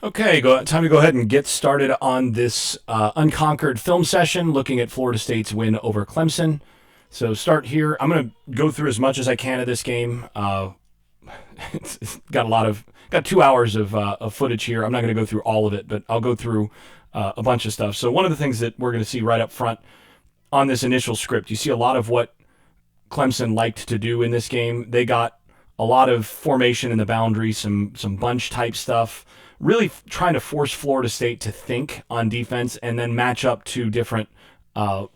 Okay, time to go ahead and get started on this unconquered film session looking at Florida State's win over Clemson. So start here. I'm going to go through as much as I can of this game. It's got 2 hours of footage here. I'm not going to go through all of it, but I'll go through a bunch of stuff. So one of the things that we're going to see right up front on this initial script, you see a lot of what Clemson liked to do in this game. They got a lot of formation in the boundary, some bunch type stuff, really trying to force Florida State to think on defense and then match up to uh,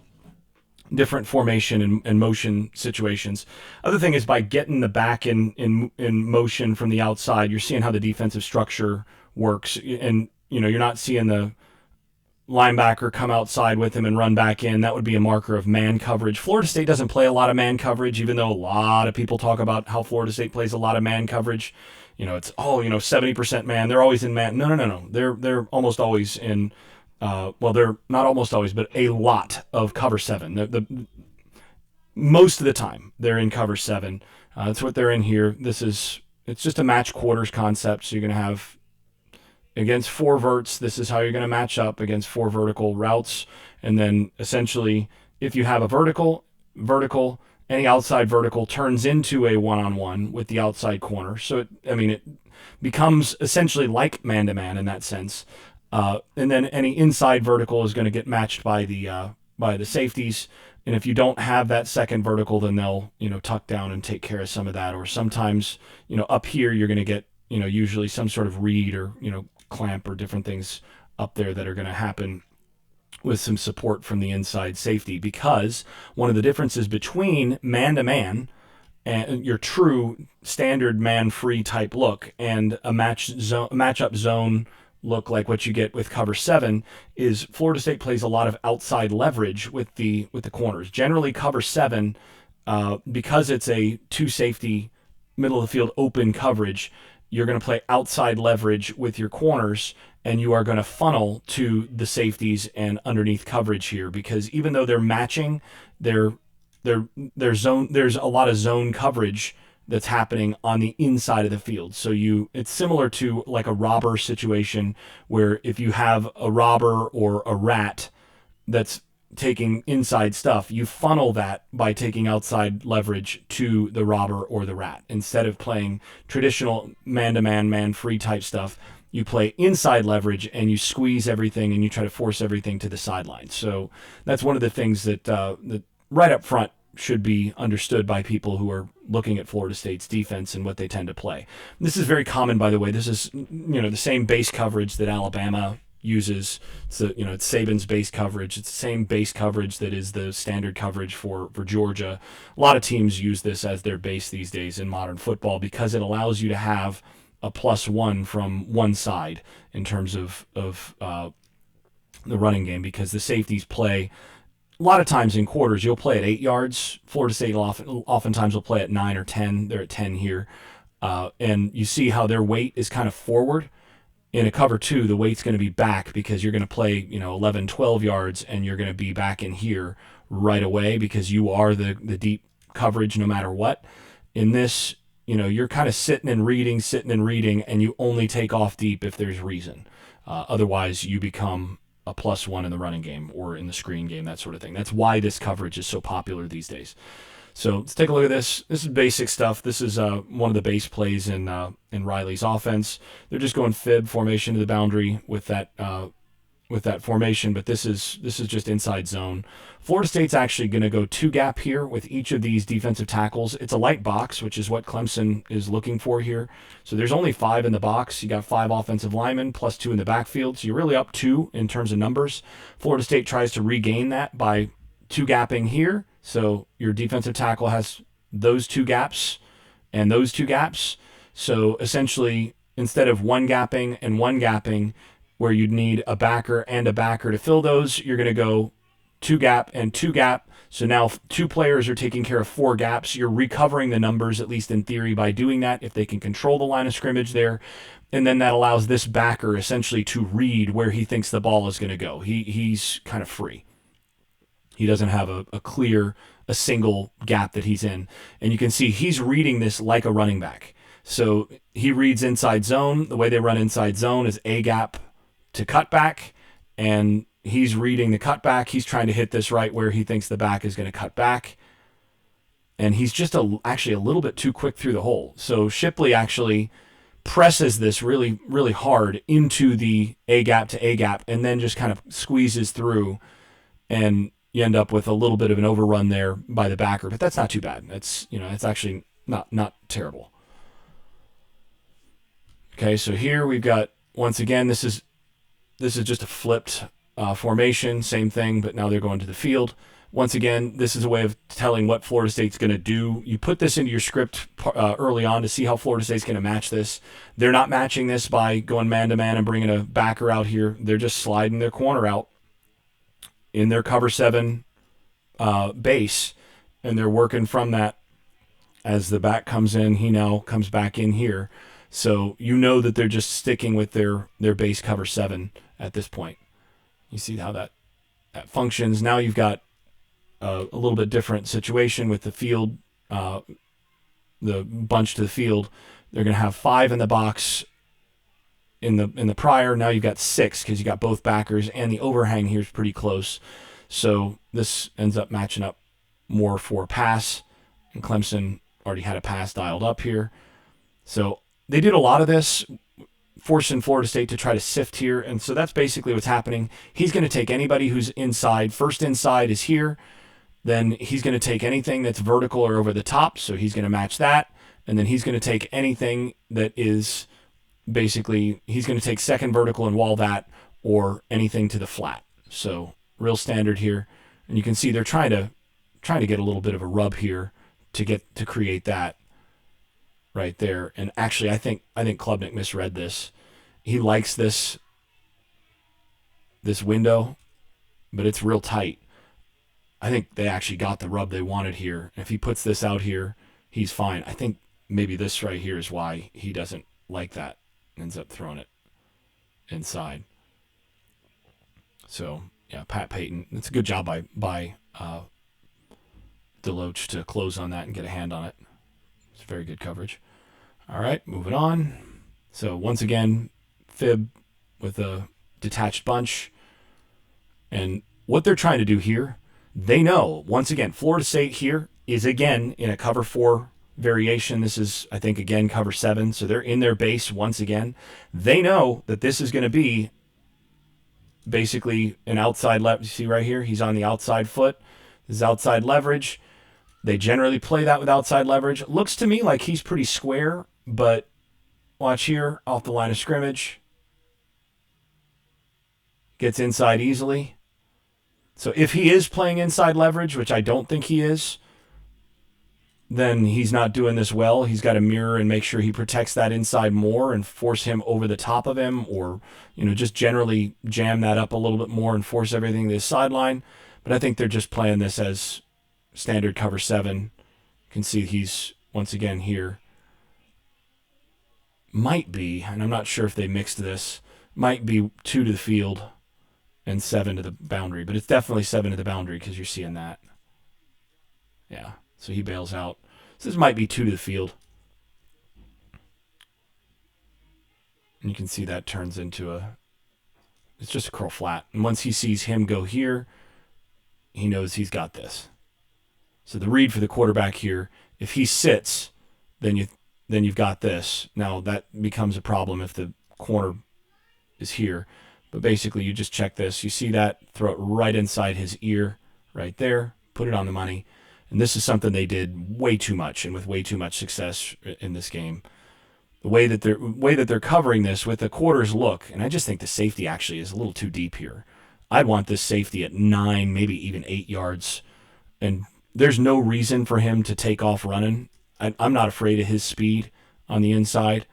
different formation and motion situations. Other thing is by getting the back in motion from the outside, you're seeing how the defensive structure works, and you're not seeing the linebacker come outside with him and run back in. That would be a marker of man coverage. Florida State doesn't play a lot of man coverage, even though a lot of people talk about how Florida State plays a lot of man coverage. It's 70% man. They're always in man. No. They're almost always in. They're not almost always, but a lot of cover seven. Most of the time they're in cover seven. That's what they're in here. It's just a match quarters concept. So you're going to have against four verts, this is how you're going to match up against four vertical routes. And then essentially, if you have a vertical, any outside vertical turns into a one-on-one with the outside corner. So, it becomes essentially like man-to-man in that sense. And then any inside vertical is going to get matched by the safeties. And if you don't have that second vertical, then they'll, tuck down and take care of some of that. Or sometimes, up here, you're going to get, usually some sort of read or, clamp or different things up there that are going to happen with some support from the inside safety, because one of the differences between man-to-man and your true standard man-free type look and a matchup zone look like what you get with cover seven is Florida State plays a lot of outside leverage with the corners. Generally, cover seven, because it's a two safety middle of the field open coverage, you're going to play outside leverage with your corners, and you are going to funnel to the safeties and underneath coverage here, because even though they're matching their zone, there's a lot of zone coverage that's happening on the inside of the field. So it's similar to like a robber situation, where if you have a robber or a rat that's taking inside stuff, you funnel that by taking outside leverage to the robber or the rat. Instead of playing traditional man-to-man, man-free type stuff, you play inside leverage and you squeeze everything and you try to force everything to the sideline. So that's one of the things that right up front should be understood by people who are looking at Florida State's defense and what they tend to play. This is very common, by the way. This is the same base coverage that Alabama uses. It's Saban's base coverage. It's the same base coverage that is the standard coverage for Georgia. A lot of teams use this as their base these days in modern football, because it allows you to have a +1 from one side in terms of the running game, because the safeties play a lot of times in quarters. You'll play at 8 yards. Florida State oftentimes will play at 9 or 10. They're at 10 here. And you see how their weight is kind of forward. In a cover two, the weight's going to be back, because you're going to play 11, 12 yards, and you're going to be back in here right away, because you are the deep coverage no matter what. In this, you're kind of sitting and reading, and you only take off deep if there's reason. Otherwise, you become a +1 in the running game or in the screen game, that sort of thing. That's why this coverage is so popular these days. So let's take a look at this. This is basic stuff. This is one of the base plays in Riley's offense. They're just going fib formation to the boundary with that formation, but this is just inside zone. Florida State's actually going to go two gap here with each of these defensive tackles. It's a light box, which is what Clemson is looking for here. So there's only 5 in the box. You got 5 offensive linemen plus 2 in the backfield. So you're really up 2 in terms of numbers. Florida State tries to regain that by two gapping here. So your defensive tackle has those two gaps and those two gaps. So essentially, instead of one gapping and one gapping, where you'd need a backer and a backer to fill those, you're going to go two gap and two gap. So now 2 players are taking care of 4 gaps. You're recovering the numbers, at least in theory, by doing that, if they can control the line of scrimmage there. And then that allows this backer essentially to read where he thinks the ball is going to go. He's kind of free. He doesn't have a single gap that he's in. And you can see he's reading this like a running back. So he reads inside zone. The way they run inside zone is A gap to cutback, and he's reading the cutback. He's trying to hit this right where he thinks the back is going to cut back, and he's just actually a little bit too quick through the hole. So Shipley actually presses this really, really hard into the A gap to A gap, and then just kind of squeezes through, and you end up with a little bit of an overrun there by the backer. But that's not too bad. It's actually not terrible. Okay, so here we've got, once again, this is just a flipped formation, same thing, but now they're going to the field. Once again, this is a way of telling what Florida State's going to do. You put this into your script early on to see how Florida State's going to match this. They're not matching this by going man-to-man and bringing a backer out here. They're just sliding their corner out in their cover 7 base, and they're working from that. As the back comes in, he now comes back in here. So you know that they're just sticking with their base cover 7 at this point. You see how that functions. Now you've got a little bit different situation with the field, the bunch to the field. They're going to have 5 in the box in the prior. Now you've got 6 because you got both backers, and the overhang here is pretty close. So this ends up matching up more for pass, and Clemson already had a pass dialed up here. So they did a lot of this, forcing Florida State to try to sift here, and so that's basically what's happening. He's going to take anybody who's inside. First inside is here. Then he's going to take anything that's vertical or over the top, so he's going to match that. And then he's going to take anything that is basically, he's going to take second vertical and wall that, or anything to the flat. So real standard here. And you can see they're trying to get a little bit of a rub here to create that right there. And actually, I think Klubnik misread this. He likes this window, but it's real tight. I think they actually got the rub they wanted here. If he puts this out here, he's fine. I think maybe this right here is why he doesn't like that. Ends up throwing it inside. So yeah, Pat Payton. It's a good job by Deloach to close on that and get a hand on it. It's very good coverage. All right, moving on. So once again, fib with a detached bunch. And what they're trying to do here, they know, once again, Florida State here is again in a cover 4 variation. This is, I think, again, cover 7. So they're in their base once again. They know that this is going to be basically an outside left. You see right here, he's on the outside foot. This is outside leverage. They generally play that with outside leverage. Looks to me like he's pretty square, but watch here, off the line of scrimmage. Gets inside easily. So if he is playing inside leverage, which I don't think he is, then he's not doing this well. He's got to mirror and make sure he protects that inside more and force him over the top of him, or just generally jam that up a little bit more and force everything to his sideline. But I think they're just playing this as standard cover 7. You can see he's once again here. Might be, and I'm not sure if they mixed this, might be 2 to the field and 7 to the boundary, but it's definitely 7 to the boundary because you're seeing that. Yeah, so he bails out. So this might be 2 to the field. And you can see that turns into it's just a curl flat. And once he sees him go here, he knows he's got this. So the read for the quarterback here, if he sits, then you've got this. Now that becomes a problem if the corner is here. But basically, you just check this. You see that? Throw it right inside his ear, right there. Put it on the money. And this is something they did way too much, and with way too much success in this game. The way that they're covering this with the quarters look, and I just think the safety actually is a little too deep here. I'd want this safety at 9, maybe even 8 yards, and there's no reason for him to take off running. I'm not afraid of his speed on the inside,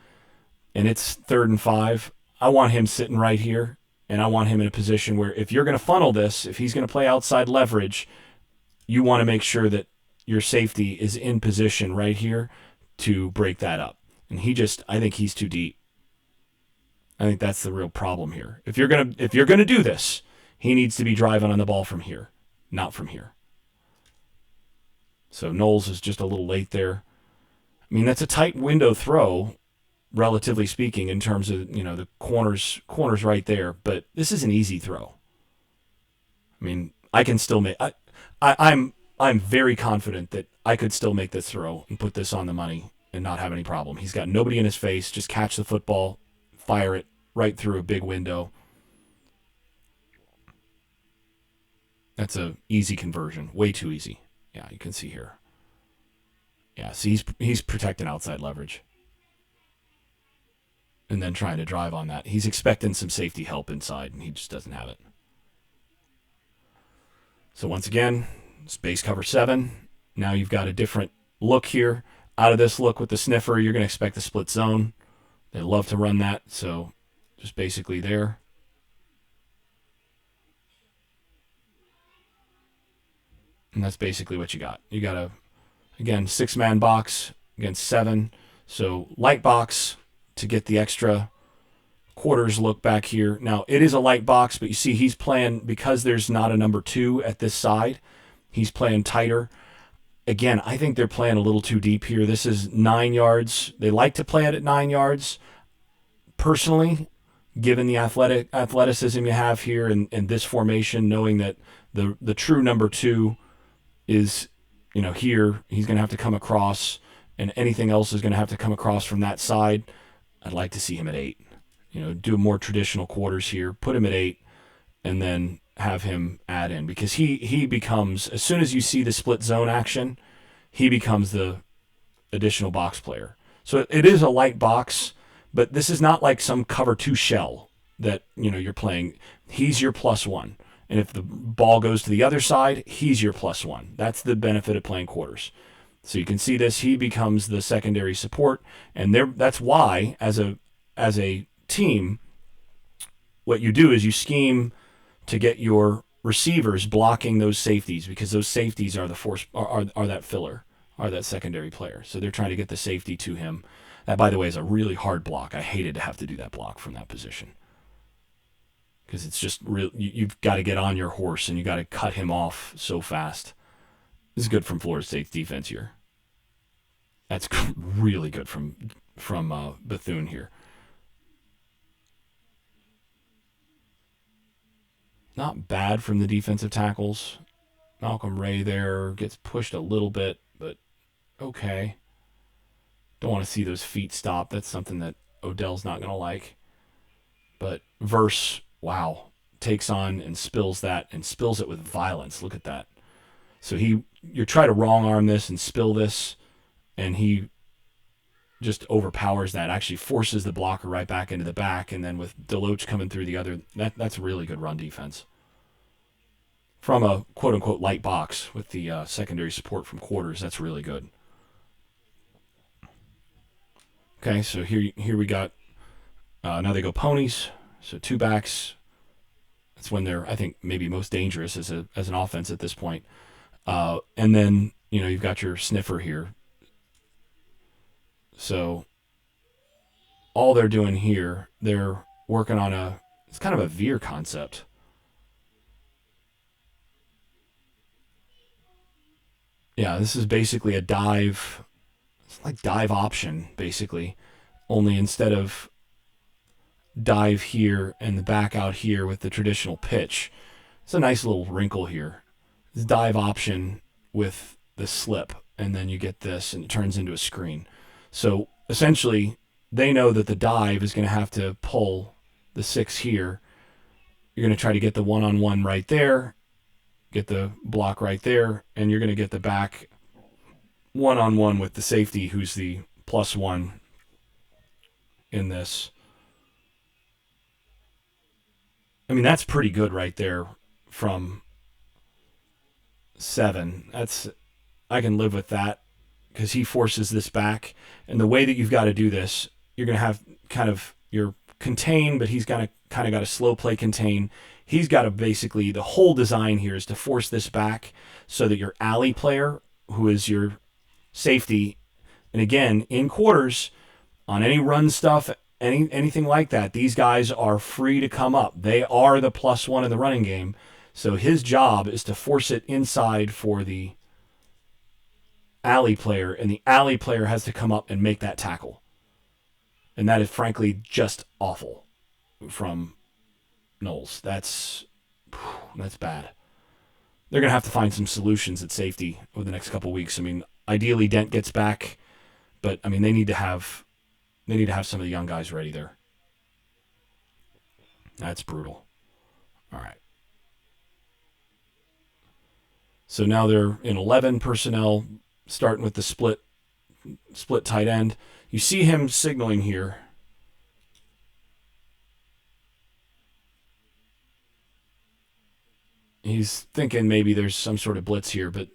and it's 3rd and 5. I want him sitting right here, and I want him in a position where if you're going to funnel this, if he's going to play outside leverage, you want to make sure that your safety is in position right here to break that up. And I think he's too deep. I think that's the real problem here. If you're gonna do this, he needs to be driving on the ball from here, not from here. So Knowles is just a little late there. I mean, that's a tight window throw, relatively speaking, in terms of the corners right there. But this is an easy throw. I mean, I can still make. I'm very confident that I could still make this throw and put this on the money and not have any problem. He's got nobody in his face. Just catch the football, fire it right through a big window. That's a easy conversion. Way too easy. Yeah, you can see here. Yeah, see, he's protecting outside leverage and then trying to drive on that. He's expecting some safety help inside, and he just doesn't have it. So once again, space cover 7. Now you've got a different look here. Out of this look with the sniffer, you're going to expect a split zone. They love to run that, so just basically there. And that's basically what you got. You got a, again, 6-man box against 7. So light box to get the extra quarters look back here. Now, it is a light box, but you see he's playing, because there's not a number 2 at this side, he's playing tighter. Again, I think they're playing a little too deep here. This is 9 yards. They like to play it at 9 yards. Personally, given the athleticism you have here and this formation, knowing that the true number 2 is, here, he's going to have to come across, and anything else is going to have to come across from that side. I'd like to see him at 8. Do more traditional quarters here, put him at 8, and then have him add in, because he becomes, as soon as you see the split zone action, he becomes the additional box player. So it is a light box, but this is not like some cover 2 shell that you're playing. He's your +1, and if the ball goes to the other side, he's your +1. That's the benefit of playing quarters. So you can see this, he becomes the secondary support, and that's why as a team, what you do is you scheme to get your receivers blocking those safeties, because those safeties are the force, are that filler, are that secondary player. So they're trying to get the safety to him. That, by the way, is a really hard block. I hated to have to do that block from that position, because it's just real. You've got to get on your horse and you got to cut him off so fast. This is good from Florida State's defense here. That's really good from Bethune here. Not bad from the defensive tackles. Malcolm Ray there gets pushed a little bit, but okay. Don't want to see those feet stop. That's something that Odell's not going to like. But Verse, wow, takes on and spills that, and spills it with violence. Look at that. So you're trying to wrong arm this and spill this, and he just overpowers that, actually forces the blocker right back into the back, and then with Deloach coming through the other, that's really good run defense. From a quote-unquote light box with the secondary support from quarters, that's really good. Okay, so here we got, now they go ponies, so 2 backs. That's when they're, I think, maybe most dangerous as an offense at this point. And then, you've got your sniffer here. So all they're doing here, they're working on it's kind of a veer concept. Yeah, this is basically a dive. It's like dive option, basically. Only instead of dive here and the back out here with the traditional pitch, it's a nice little wrinkle here. It's dive option with the slip, and then you get this, and it turns into a screen. So essentially, they know that the dive is going to have to pull the 6 here. You're going to try to get the one-on-one right there, get the block right there, and you're going to get the back one-on-one with the safety, who's the +1 in this. I mean, that's pretty good right there from 7. I can live with that, because he forces this back. And the way that you've got to do this, you're going to have kind of your contain, but he's got to kind of got a slow play contain. He's got to basically, the whole design here is to force this back so that your alley player, who is your safety, and again, in quarters, on any run stuff, anything like that, these guys are free to come up. They are the +1 in the running game. So his job is to force it inside for the alley player, and the alley player has to come up and make that tackle. And that is frankly just awful from Knowles. That's bad. They're going to have to find some solutions at safety over the next couple of weeks. I mean, ideally Dent gets back, but I mean they need to have some of the young guys ready there. That's brutal. All right. So now they're in 11 personnel, starting with the split tight end. You see him signaling here. He's thinking maybe there's some sort of blitz here, but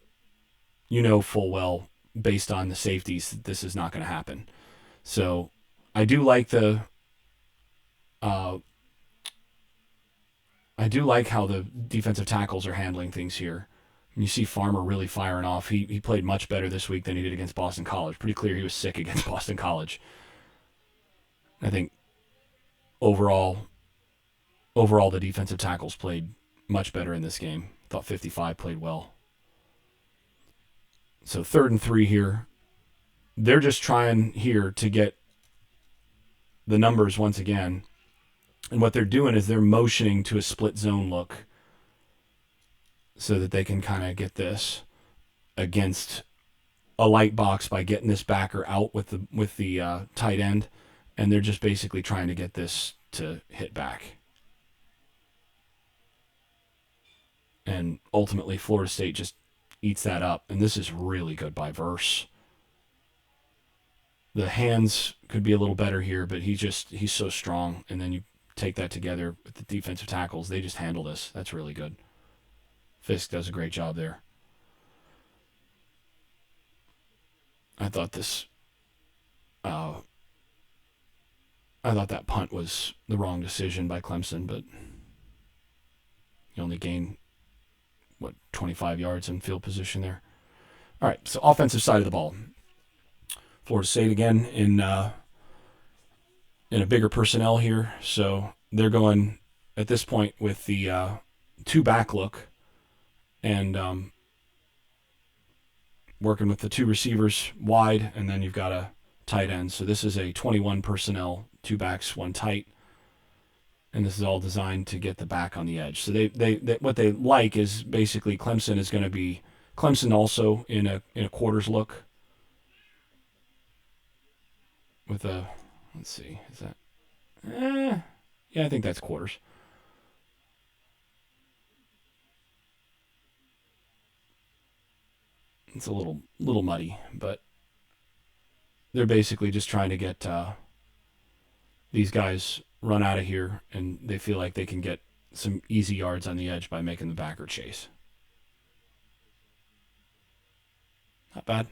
you know full well, based on the safeties, that this is not going to happen. So I do like uh, I do like how the defensive tackles are handling things here. You see Farmer really firing off. He played much better this week than he did against Boston College. Pretty clear he was sick against Boston College. I think overall overall the defensive tackles played much better in this game. Thought 55 played well. So 3rd and 3 here. They're just trying here to get the numbers once again. And what they're doing is they're motioning to a split zone look so that they can kind of get this against a light box by getting this backer out with the tight end, and they're just basically trying to get this to hit back. And ultimately, Florida State just eats that up, and this is really good by Verse. The hands could be a little better here, but he's so strong, and then you take that together with the defensive tackles. They just handle this. That's really good. Fisk does a great job there. I thought this. I thought that punt was the wrong decision by Clemson, but you only gain 25 yards in field position there. All right, so offensive side of the ball. Florida State again in a bigger personnel here, so they're going at this point with the 2-back look and working with the 2 receivers wide, and then you've got a tight end. So this is a 21 personnel, 2 backs, 1 tight, and this is all designed to get the back on the edge. So they what they like is basically Clemson is going to be Clemson also in a quarters look with a, let's see, is that yeah, I think that's quarters. It's a little muddy, but they're basically just trying to get these guys run out of here, and they feel like they can get some easy yards on the edge by making the backer chase. Not bad.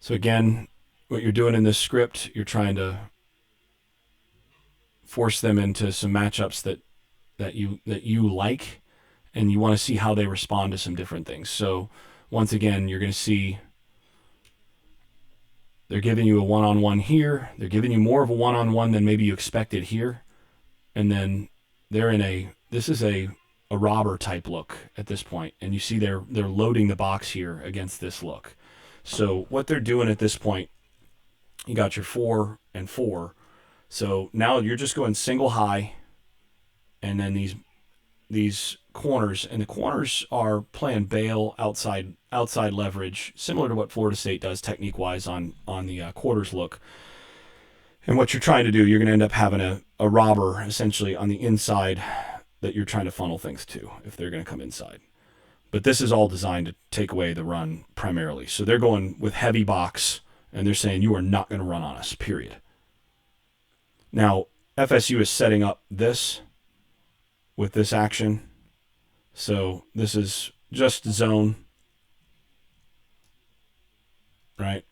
So again, what you're doing in this script, you're trying to force them into some matchups that you like, and you want to see how they respond to some different things. So once again, you're going to see they're giving you a one-on-one here. They're giving you more of a one-on-one than maybe you expected here. And then they're in this is a robber type look at this point. And you see they're loading the box here against this look. So what they're doing at this point, you got your 4 and 4. So now you're just going single high, and then these corners, and the corners are playing bail outside leverage, similar to what Florida State does technique wise on the quarters look. And what you're trying to do, you're going to end up having a robber essentially on the inside that you're trying to funnel things to if they're going to come inside. But this is all designed to take away the run primarily. So they're going with heavy box, and they're saying you are not going to run on us, period. Now, FSU is setting up this with this action. So this is just zone, right?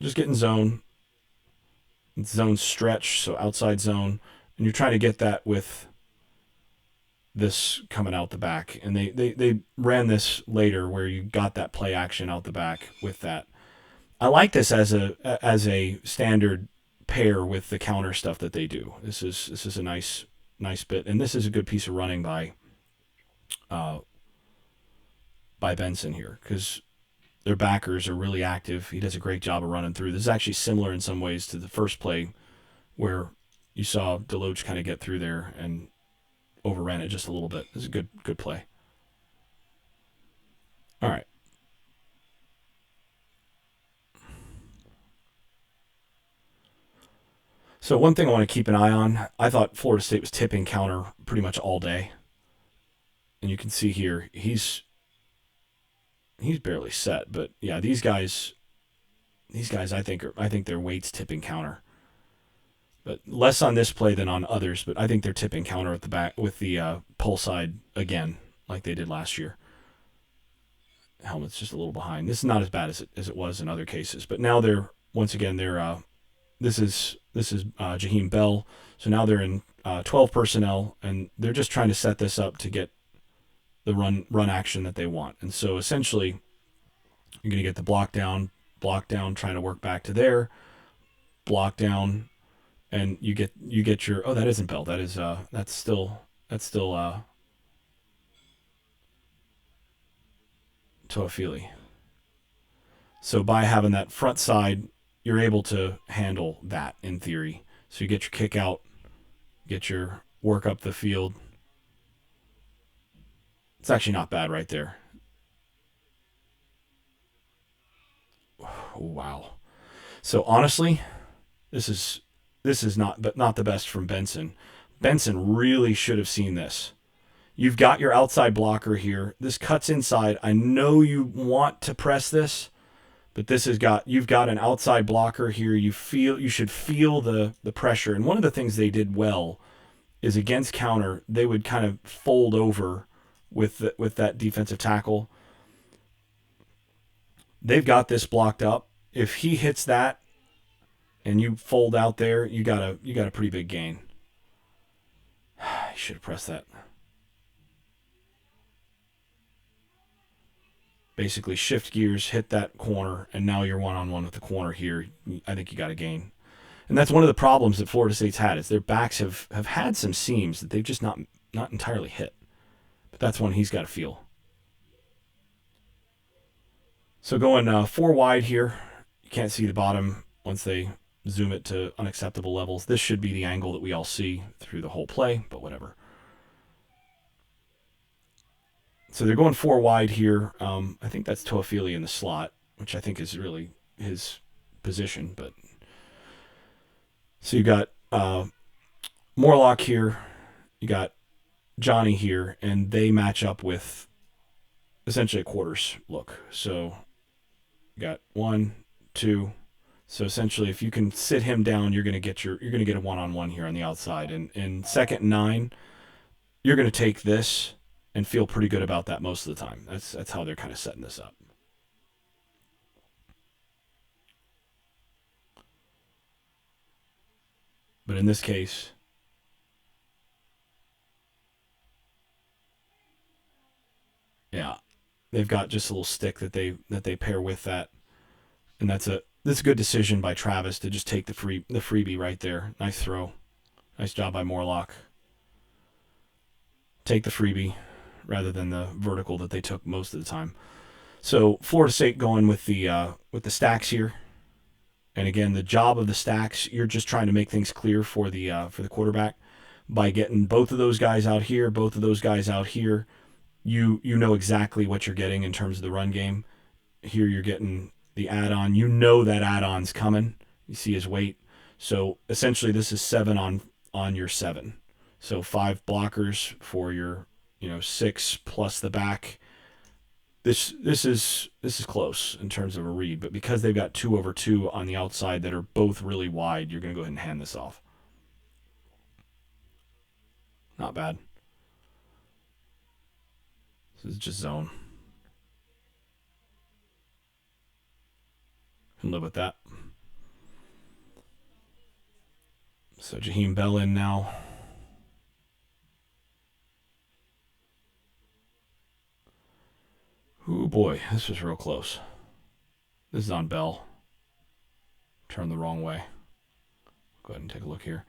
Just getting zone. It's zone stretch, so outside zone. And you're trying to get that with this coming out the back. And they ran this later where you got that play action out the back with that. I like this as a standard pair with the counter stuff that they do. This is a nice bit, and this is a good piece of running by by Benson here because their backers are really active. He does a great job of running through. This is actually similar in some ways to the first play where you saw Deloach kind of get through there and overran it just a little bit. This is a good play. All right. So one thing I want to keep an eye on, I thought Florida State was tipping counter pretty much all day. And you can see here, he's barely set, but yeah, these guys I think their weights tipping counter. But less on this play than on others, but I think they're tipping counter at the back with the pull side again, like they did last year. Helmet's just a little behind. This is not as bad as it was in other cases, but now they're once again they're this is Jaheim Bell. So now they're in 12 personnel, and they're just trying to set this up to get the run action that they want. And so essentially, you're going to get the block down, trying to work back to there, block down, and you get your that isn't Bell. That's still Toafili. So by having that front side, you're able to handle that in theory. So you get your kick out, get your work up the field. It's actually not bad right there. Oh, wow. So honestly, this is this is not the best from Benson. Benson really should have seen this. You've got your outside blocker here. This cuts inside. I know you want to press this, but you've got an outside blocker here. You should feel the pressure. And one of the things they did well is against counter, they would kind of fold over with that defensive tackle. They've got this blocked up. If he hits that and you fold out there, you got a pretty big gain. I should have pressed that. Basically shift gears, hit that corner, and now you're one-on-one with the corner here. I think you got a gain. And that's one of the problems that Florida State's had is their backs have had some seams that they've just not entirely hit. But that's one he's got to feel. So going four wide here, you can't see the bottom once they zoom it to unacceptable levels. This should be the angle that we all see through the whole play, but whatever. So they're going four wide here. I think that's Toafili in the slot, which I think is really his position. But so you got Morlock here, you got Johnny here, and they match up with essentially a quarters look. So you got 1, 2. So essentially, if you can sit him down, you're gonna get a one-on-one here on the outside. And in second and 9, you're gonna take this and feel pretty good about that most of the time. That's how they're kind of setting this up. But in this case, yeah, they've got just a little stick that they pair with that, and that's a good decision by Travis to just take the freebie right there. Nice throw, nice job by Morlock. Take the freebie rather than the vertical that they took most of the time. So Florida State going with the stacks here, and again the job of the stacks, you're just trying to make things clear for the quarterback by getting both of those guys out here, both of those guys out here. You know exactly what you're getting in terms of the run game. Here you're getting the add-on. You know that add-on's coming. You see his weight. So essentially this is 7 on your 7. So 5 blockers for your 6 plus the back. This is close in terms of a read, but because they've got 2 over 2 on the outside that are both really wide, you're going to go ahead and hand this off. Not bad. This is just zone. Can live with that. So Jaheim Bell in now. Ooh boy, this was real close. This is on Bell. Turn the wrong way. Go ahead and take a look here.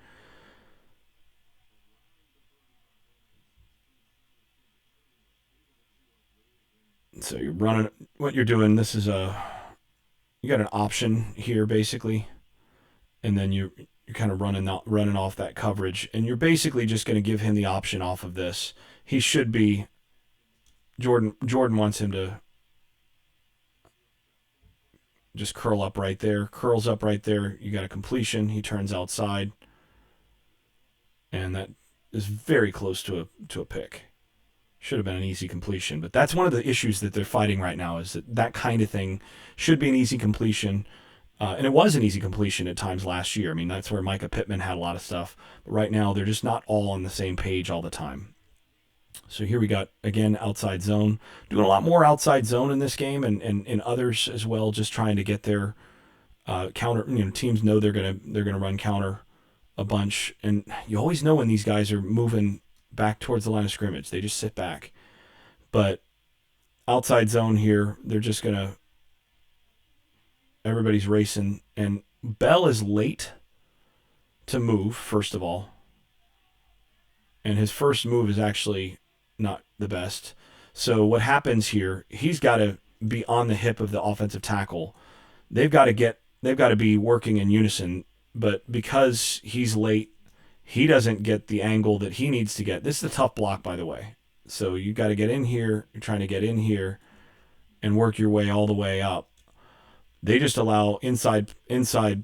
So you're running what you're doing. This is you got an option here basically, and then you're kind of running off that coverage, and you're basically just going to give him the option off of this. He should be Jordan wants him to just curl up right there. Curls up right there. You got a completion. He turns outside, and that is very close to a pick. Should have been an easy completion, but that's one of the issues that they're fighting right now. Is that kind of thing should be an easy completion, and it was an easy completion at times last year. I mean, that's where Micah Pittman had a lot of stuff. But right now, they're just not all on the same page all the time. So here we got, again, outside zone. Doing a lot more outside zone in this game and in others as well, just trying to get their counter. Teams know they're gonna run counter a bunch. And you always know when these guys are moving back towards the line of scrimmage. They just sit back. But outside zone here, they're just going to – everybody's racing. And Bell is late to move, first of all. And his first move is actually not the best. So what happens here, he's got to be on the hip of the offensive tackle. They've got to be working in unison, but because he's late, he doesn't get the angle that he needs to get. This is a tough block, by the way. So you got to get in here. You're trying to get in here and work your way all the way up. They just allow inside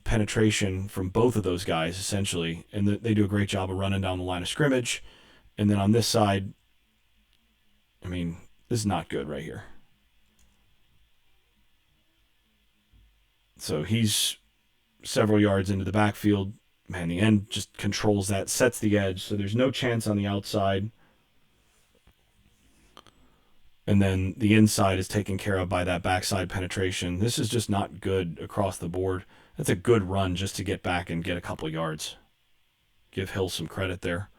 penetration from both of those guys, essentially, and they do a great job of running down the line of scrimmage. And then on this side, I mean, this is not good right here. So he's several yards into the backfield. Man, the end just controls that, sets the edge, so there's no chance on the outside. And then the inside is taken care of by that backside penetration. This is just not good across the board. That's a good run just to get back and get a couple yards. Give Hill some credit there.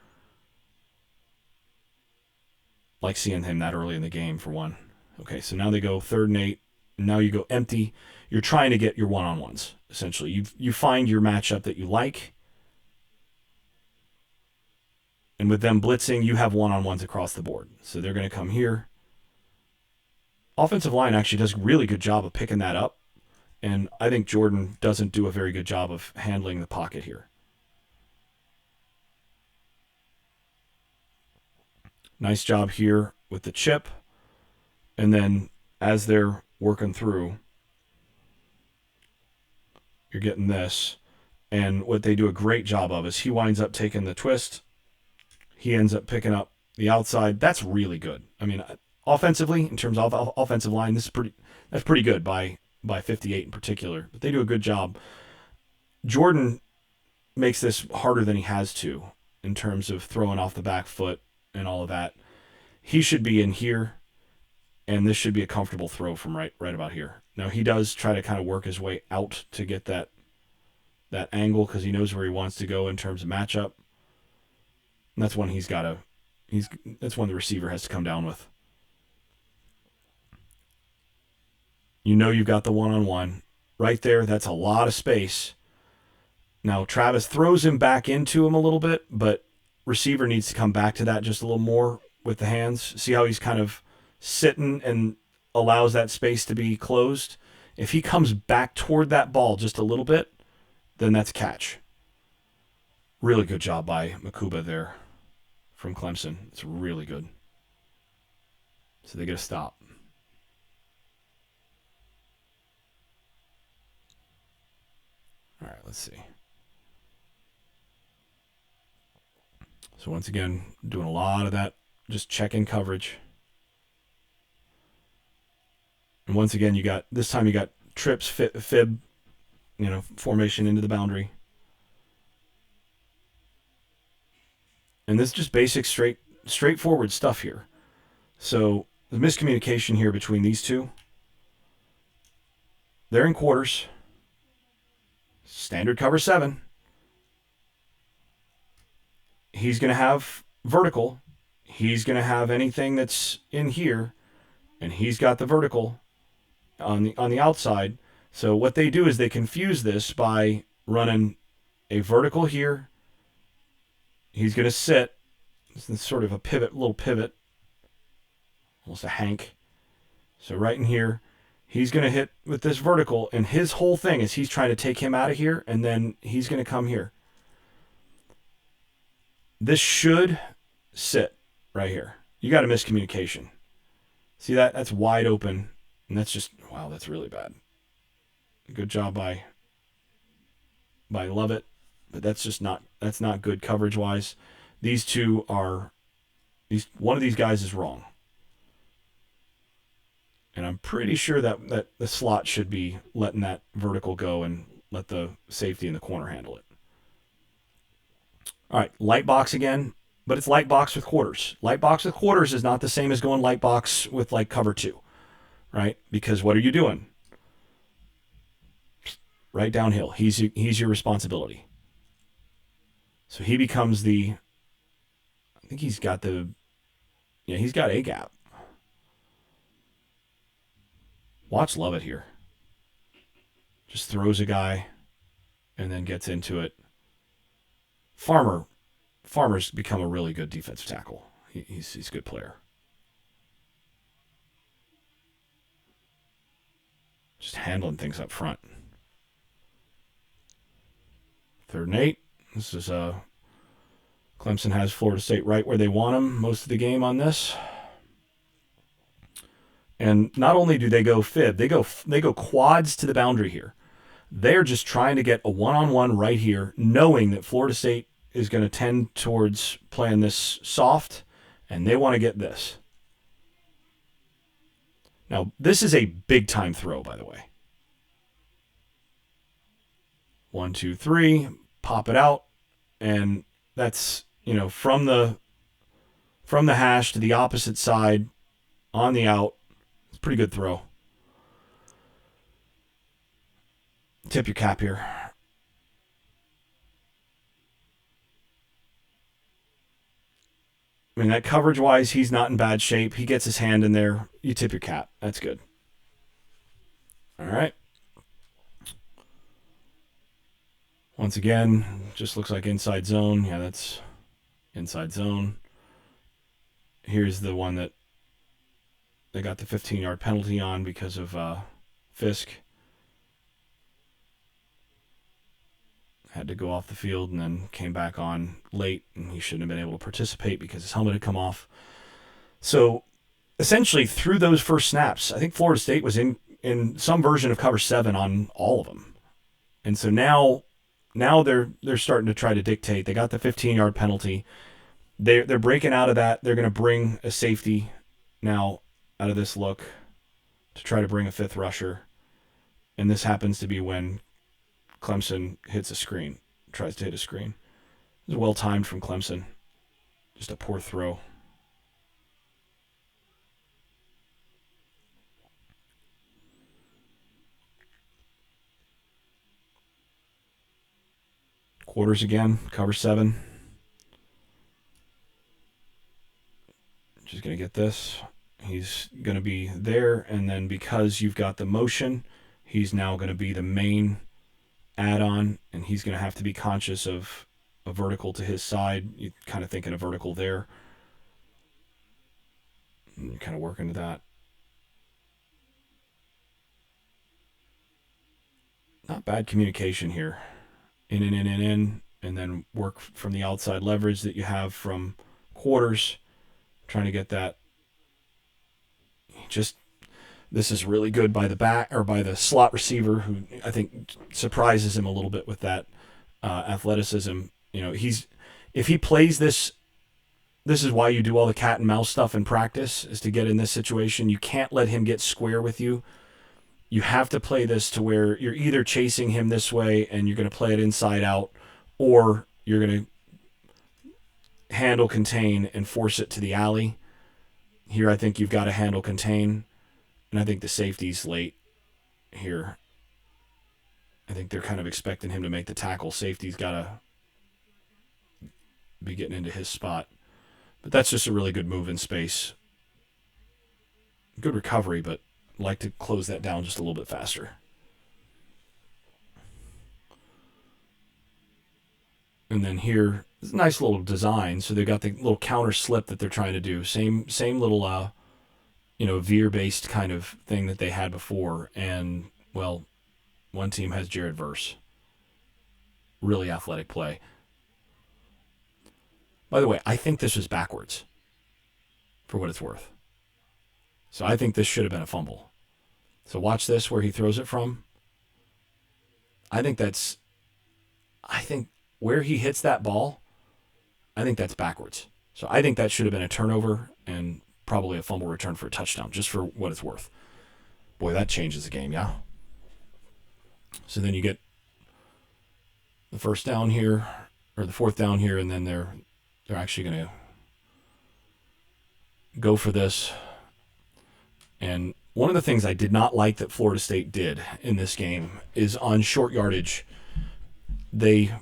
Like seeing him that early in the game, for one. Okay, so now they go 3rd and 8. Now you go empty. You're trying to get your one-on-ones, essentially. You find your matchup that you like. And with them blitzing, you have one-on-ones across the board. So they're going to come here. Offensive line actually does a really good job of picking that up. And I think Jordan doesn't do a very good job of handling the pocket here. Nice job here with the chip. And then as they're working through, you're getting this. And what they do a great job of is he winds up taking the twist. He ends up picking up the outside. That's really good. I mean, offensively, in terms of offensive line, that's pretty good by 58 in particular. But they do a good job. Jordan makes this harder than he has to in terms of throwing off the back foot and all of that. He should be in here, and this should be a comfortable throw from right about here. Now, he does try to kind of work his way out to get that angle because he knows where he wants to go in terms of matchup. And that's one that's one the receiver has to come down with. You know you've got the one-on-one. Right there, that's a lot of space. Now, Travis throws him back into him a little bit, but receiver needs to come back to that just a little more with the hands. See how he's kind of sitting and allows that space to be closed? If he comes back toward that ball just a little bit, then that's catch. Really good job by Makuba there from Clemson. It's really good. So they get a stop. All right, let's see. So once again, doing a lot of that, just checking coverage. And once again, this time you got trips, fib, formation into the boundary. And this is just basic, straightforward stuff here. So the miscommunication here between these two. They're in quarters. Standard cover 7. He's going to have vertical. He's going to have anything that's in here. And he's got the vertical on the outside. So what they do is they confuse this by running a vertical here. He's going to sit. It's sort of a little pivot. Almost a hank. So right in here, he's going to hit with this vertical, and his whole thing is he's trying to take him out of here, and then he's going to come here. This should sit right here. You got a miscommunication. See that? That's wide open, and that's just, wow, that's really bad. Good job by Lovett, but that's not good coverage wise. These two are one of these guys is wrong. And I'm pretty sure that the slot should be letting that vertical go and let the safety in the corner handle it. All right, light box again, but it's light box with quarters. Light box with quarters is not the same as going light box with like cover two, right? Because what are you doing? Right downhill. He's your responsibility. So he becomes the. I think he's got the. Yeah, he's got a gap. Watch Lovett here. Just throws a guy and then gets into it. Farmer's become a really good defensive tackle. He's a good player. Just handling things up front. 3rd and 8. This is Clemson has Florida State right where they want them most of the game on this. And not only do they go fib, they go quads to the boundary here. They're just trying to get a one-on-one right here, knowing that Florida State is going to tend towards playing this soft, and they want to get this. Now, this is a big-time throw, by the way. 1, 2, 3, pop it out, and that's, from the hash to the opposite side on the out. It's a pretty good throw. Tip your cap here. I mean, that coverage-wise, he's not in bad shape. He gets his hand in there. You tip your cap. That's good. All right. Once again, just looks like inside zone. Yeah, that's inside zone. Here's the one that they got the 15-yard penalty on because of Fisk. Had to go off the field and then came back on late, and he shouldn't have been able to participate because his helmet had come off. So essentially, through those first snaps, I think Florida State was in some version of cover 7 on all of them. And so now they're starting to try to dictate. They got the 15-yard penalty. They're breaking out of that. They're going to bring a safety now out of this look to try to bring a 5th rusher. And this happens to be when Clemson hits a screen, tries to hit a screen. It was well timed from Clemson. Just a poor throw. Quarters again, cover 7. Just going to get this. He's going to be there, and then because you've got the motion, he's now going to be the main add-on, and he's going to have to be conscious of a vertical to his side. You kind of thinking a vertical there. And you kind of work into that. Not bad communication here. In, and then work from the outside leverage that you have from quarters. Trying to get that. This is really good by the back or by the slot receiver, who I think surprises him a little bit with that athleticism. If he plays this is why you do all the cat and mouse stuff in practice, is to get in this situation. You can't let him get square with you. You have to play this to where you're either chasing him this way and you're going to play it inside out, or you're going to handle contain and force it to the alley. Here, I think you've got to handle contain. And I think the safety's late here. I think they're kind of expecting him to make the tackle. Safety's got to be getting into his spot. But that's just a really good move in space. Good recovery, but I'd like to close that down just a little bit faster. And then here, it's a nice little design. So they've got the little counter slip that they're trying to do. Same little veer-based kind of thing that they had before. And, well, one team has Jared Verse. Really athletic play. By the way, I think this was backwards, for what it's worth. So I think this should have been a fumble. So watch this where he throws it from. I think that's, I think where he hits that ball, I think that's backwards. So I think that should have been a turnover and probably a fumble return for a touchdown, just for what it's worth. Boy, that changes the game, yeah? So then you get the first down here, or the fourth down here, and then they're actually going to go for this. And one of the things I did not like that Florida State did in this game is on short yardage, they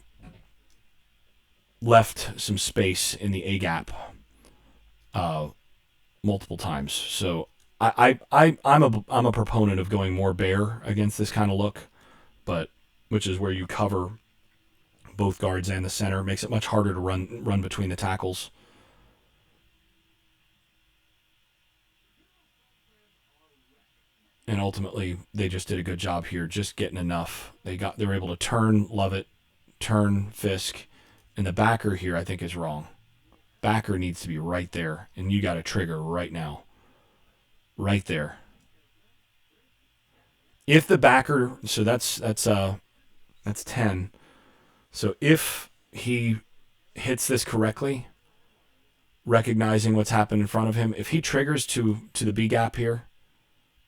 left some space in the A-gap multiple times. So I'm a proponent of going more bear against this kind of look, but which is where you cover both guards and the center. It makes it much harder to run between the tackles. And ultimately, they just did a good job here, just getting enough. They were able to turn Lovett, turn Fisk, and the backer here I think is wrong. Backer needs to be right there, and you got to trigger right now. Right there. If the backer, so that's 10. So if he hits this correctly, recognizing what's happened in front of him, if he triggers to the B gap here,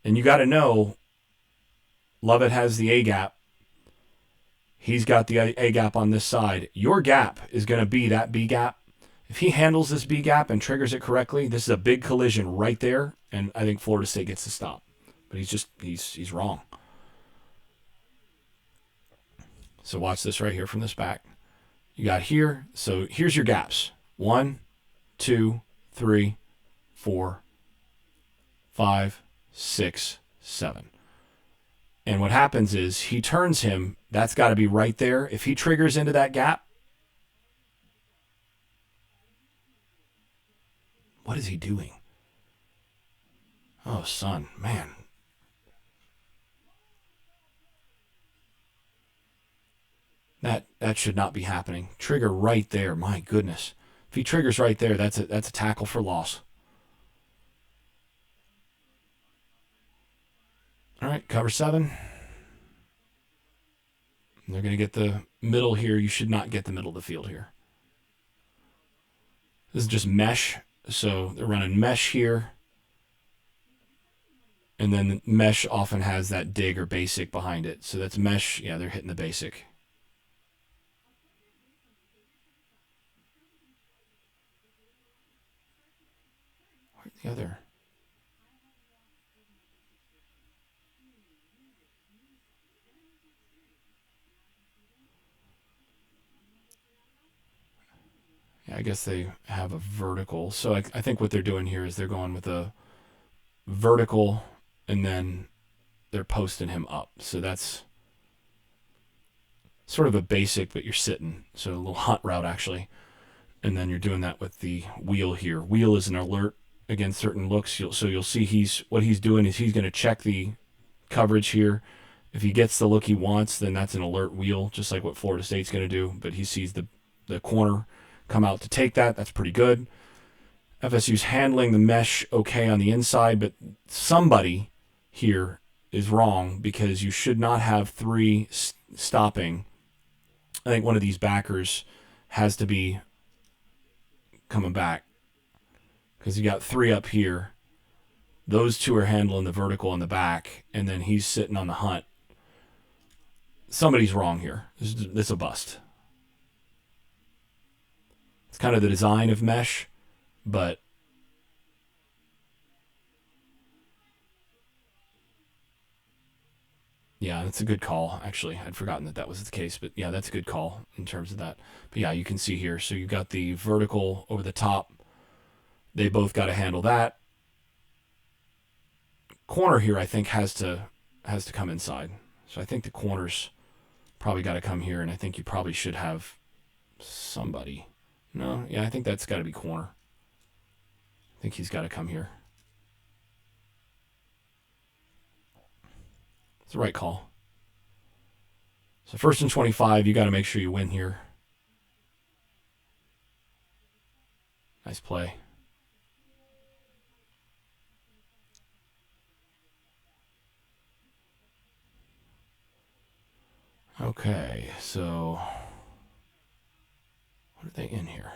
and you got to know Lovett has the A gap. He's got the A gap on this side. Your gap is going to be that B gap. If he handles this B gap and triggers it correctly, this is a big collision right there, and I think Florida State gets to stop. But he's wrong. So watch this right here from this back. You got here. So here's your gaps. 1, 2, 3, 4, 5, 6, 7. And what happens is he turns him. That's got to be right there. If he triggers into that gap, what is he doing? Oh, son, man. That should not be happening. Trigger right there. My goodness. If he triggers right there, that's a tackle for loss. All right, cover 7. They're going to get the middle here. You should not get the middle of the field here. This is just mesh. So they're running mesh here. And then mesh often has that dig or basic behind it. So that's mesh. Yeah, they're hitting the basic. Where's the other? Yeah, I guess they have a vertical. So I think what they're doing here is they're going with a vertical and then they're posting him up. So that's sort of a basic, but you're sitting. So a little hot route, actually. And then you're doing that with the wheel here. Wheel is an alert against certain looks. So you'll see what he's doing is he's going to check the coverage here. If he gets the look he wants, then that's an alert wheel, just like what Florida State's going to do. But he sees the corner come out to take that. That's pretty good. FSU's handling the mesh okay on the inside, but somebody here is wrong because you should not have 3 stopping. I think one of these backers has to be coming back because you got 3 up here. Those 2 are handling the vertical in the back, and then he's sitting on the hunt. Somebody's wrong here. This is a bust. It's kind of the design of mesh, but yeah, that's a good call. Actually, I'd forgotten that was the case, but yeah, that's a good call in terms of that. But yeah, you can see here. So you've got the vertical over the top. They both got to handle that. Corner here, I think, has to come inside. So I think the corner's probably got to come here, and I think you probably should have somebody. No, yeah, I think that's got to be corner. I think he's got to come here. the right call. So 1st and 25, you got to make sure you win here. Nice play. Okay, so what are they in here?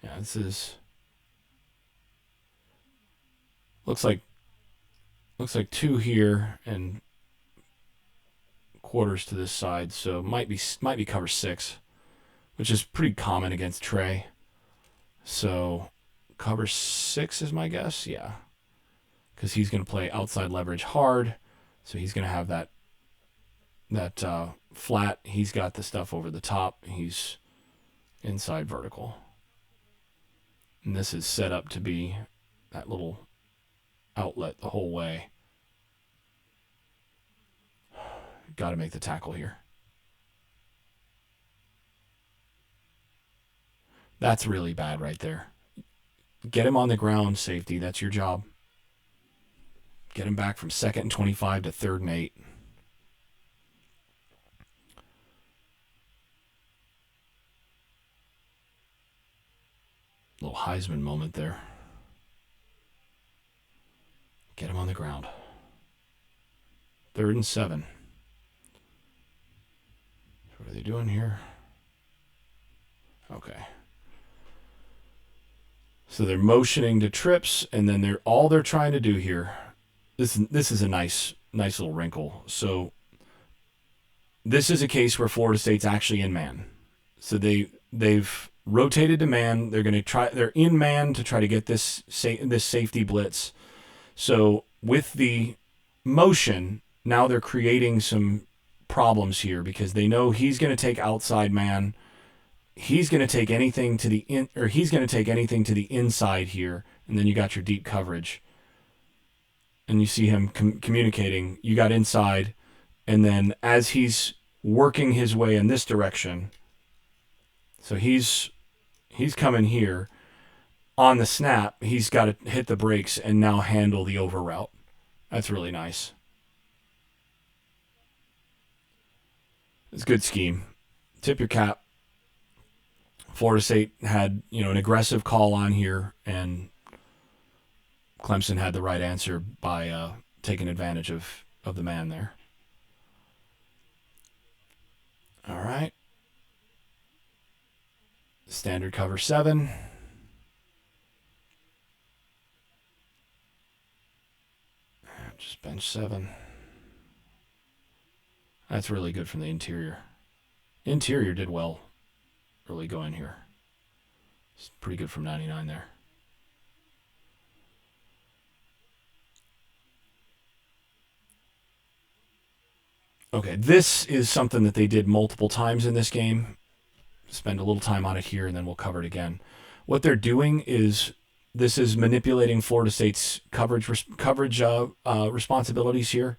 Yeah, this is looks like 2 here and quarters to this side, so might be cover 6, which is pretty common against Trey. So cover 6 is my guess, yeah, because he's going to play outside leverage hard, so he's going to have that flat. He's got the stuff over the top. He's inside vertical, and this is set up to be that little outlet the whole way. Got to make the tackle here. That's really bad right there. Get him on the ground, safety. That's your job. Get him back from 2nd and 25 to 3rd and 8. Little Heisman moment there. Get him on the ground. 3rd and 7. What are they doing here? Okay. So they're motioning to trips, and then they're trying to do here. This is a nice little wrinkle. So this is a case where Florida State's actually in man. So they've rotated to man. They're in man to try to get this safety blitz. So with the motion, now they're creating some problems here because they know he's going to take outside man. He's going to take anything to the inside here, and then you got your deep coverage. And you see him communicating. You got inside, and then as he's working his way in this direction, so he's coming here. On the snap, he's got to hit the brakes and now handle the over route. That's really nice. It's a good scheme. Tip your cap. Florida State had, an aggressive call on here, and Clemson had the right answer by taking advantage of the man there. All right. Standard cover 7. Just bench 7. That's really good from the interior. Interior did well. Really going here. It's pretty good from 99 there. Okay, this is something that they did multiple times in this game. Spend a little time on it here, and then we'll cover it again. What they're doing is this is manipulating Florida State's coverage responsibilities here.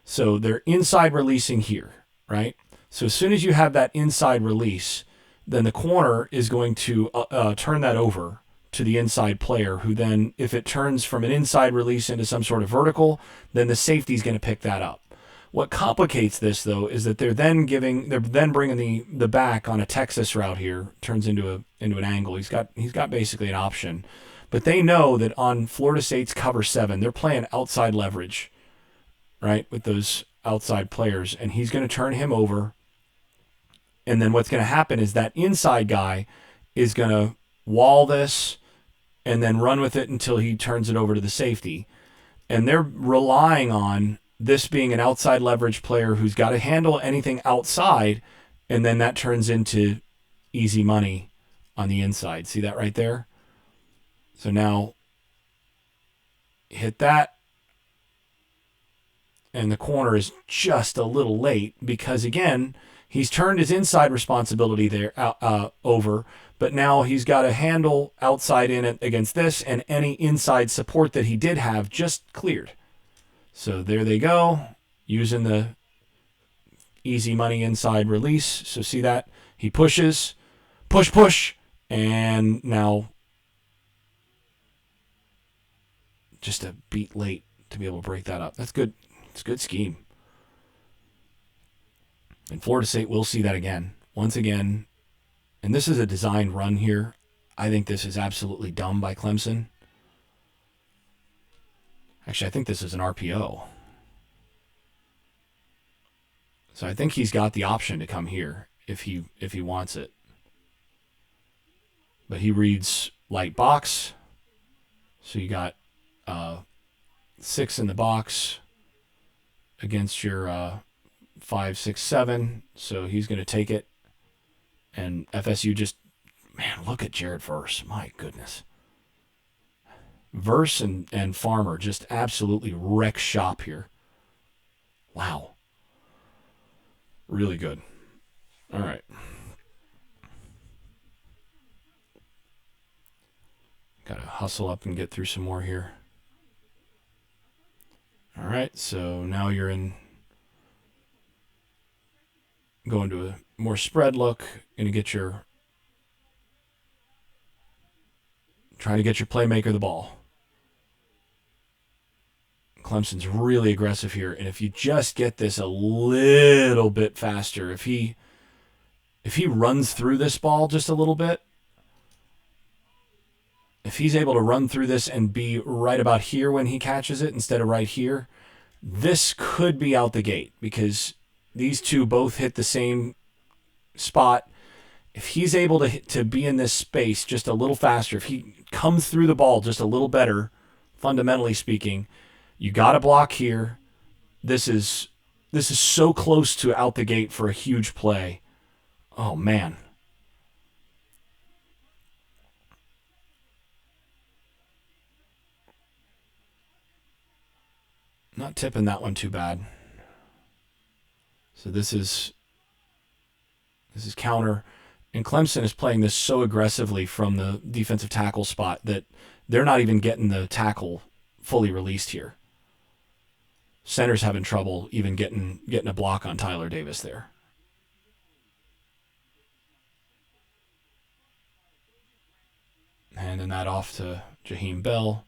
So they're inside releasing here, right? So as soon as you have that inside release, then the corner is going to turn that over to the inside player, who then, if it turns from an inside release into some sort of vertical, then the safety is going to pick that up. What complicates this, though, is that they're then bringing the back on a Texas route here, turns into an angle. He's got basically an option, but they know that on Florida State's cover 7, they're playing outside leverage, right, with those outside players, and he's going to turn him over. And then what's going to happen is that inside guy is going to wall this and then run with it until he turns it over to the safety. And they're relying on this being an outside leverage player who's got to handle anything outside, and then that turns into easy money on the inside. See that right there? So now hit that, and the corner is just a little late because, again, he's turned his inside responsibility there over, but now he's got to handle outside in it against this, and any inside support that he did have just cleared. So there they go, using the easy money inside release. So see that? He pushes, push, and now just a beat late to be able to break that up. That's good It's a good scheme. And Florida State will see that again. Once again, and this is a designed run here. I think this is absolutely dumb by Clemson. Actually, I think this is an RPO. So I think he's got the option to come here if he wants it. But he reads light box. So you got 6 in the box against your 5, 6, 7. So he's going to take it. And FSU just, man, look at Jared Verse. My goodness. Verse and Farmer just absolutely wreck shop here. Wow. Really good. All right. Got to hustle up and get through some more here. All right, so now you're in going to a more spread look, trying to get your playmaker the ball. Clemson's really aggressive here, and if you just get this a little bit faster, if he runs through this ball just a little bit, if he's able to run through this and be right about here when he catches it instead of right here, this could be out the gate because these two both hit the same spot. If he's able to be in this space just a little faster, if he comes through the ball just a little better, fundamentally speaking, you got to block here. This is so close to out the gate for a huge play. Oh, man. Not tipping that one too bad. So this is counter. And Clemson is playing this so aggressively from the defensive tackle spot that they're not even getting the tackle fully released here. Center's having trouble even getting a block on Tyler Davis there. Handing that off to Jaheim Bell.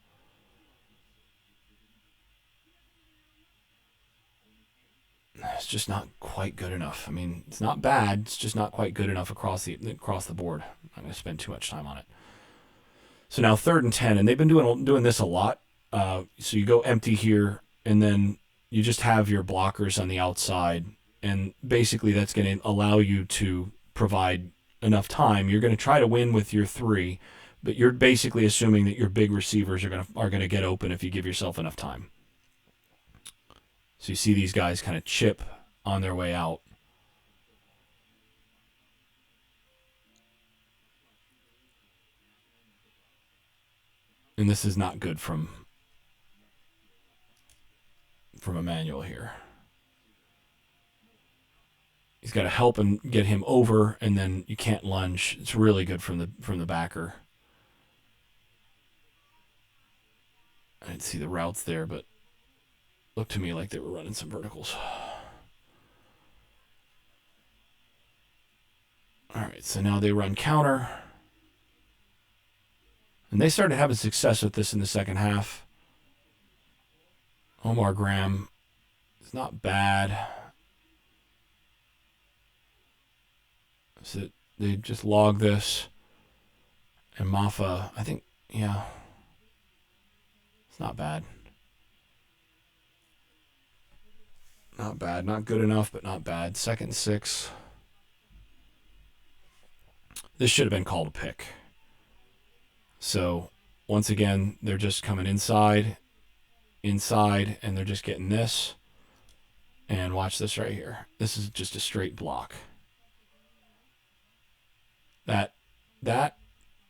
It's just not quite good enough. I mean, it's not bad. It's just not quite good enough across the board. I'm not going to spend too much time on it. So now 3rd and 10, and they've been doing this a lot. So you go empty here, and then you just have your blockers on the outside, and basically that's going to allow you to provide enough time. You're going to try to win with your 3, but you're basically assuming that your big receivers are going to get open if you give yourself enough time. So you see these guys kind of chip on their way out. And this is not good from Emmanuel here. He's got to help and get him over, and then you can't lunge. It's really good from the backer. I didn't see the routes there, but looked to me like they were running some verticals. All right, so now they run counter. And they started having success with this in the second half. Omar Graham is not bad. So they just log this. And Maffa, I think, yeah, it's not bad. Not bad. Not good enough, but not bad. 2nd and 6. This should have been called a pick. So, once again, they're just coming inside, and they're just getting this. And watch this right here. This is just a straight block. That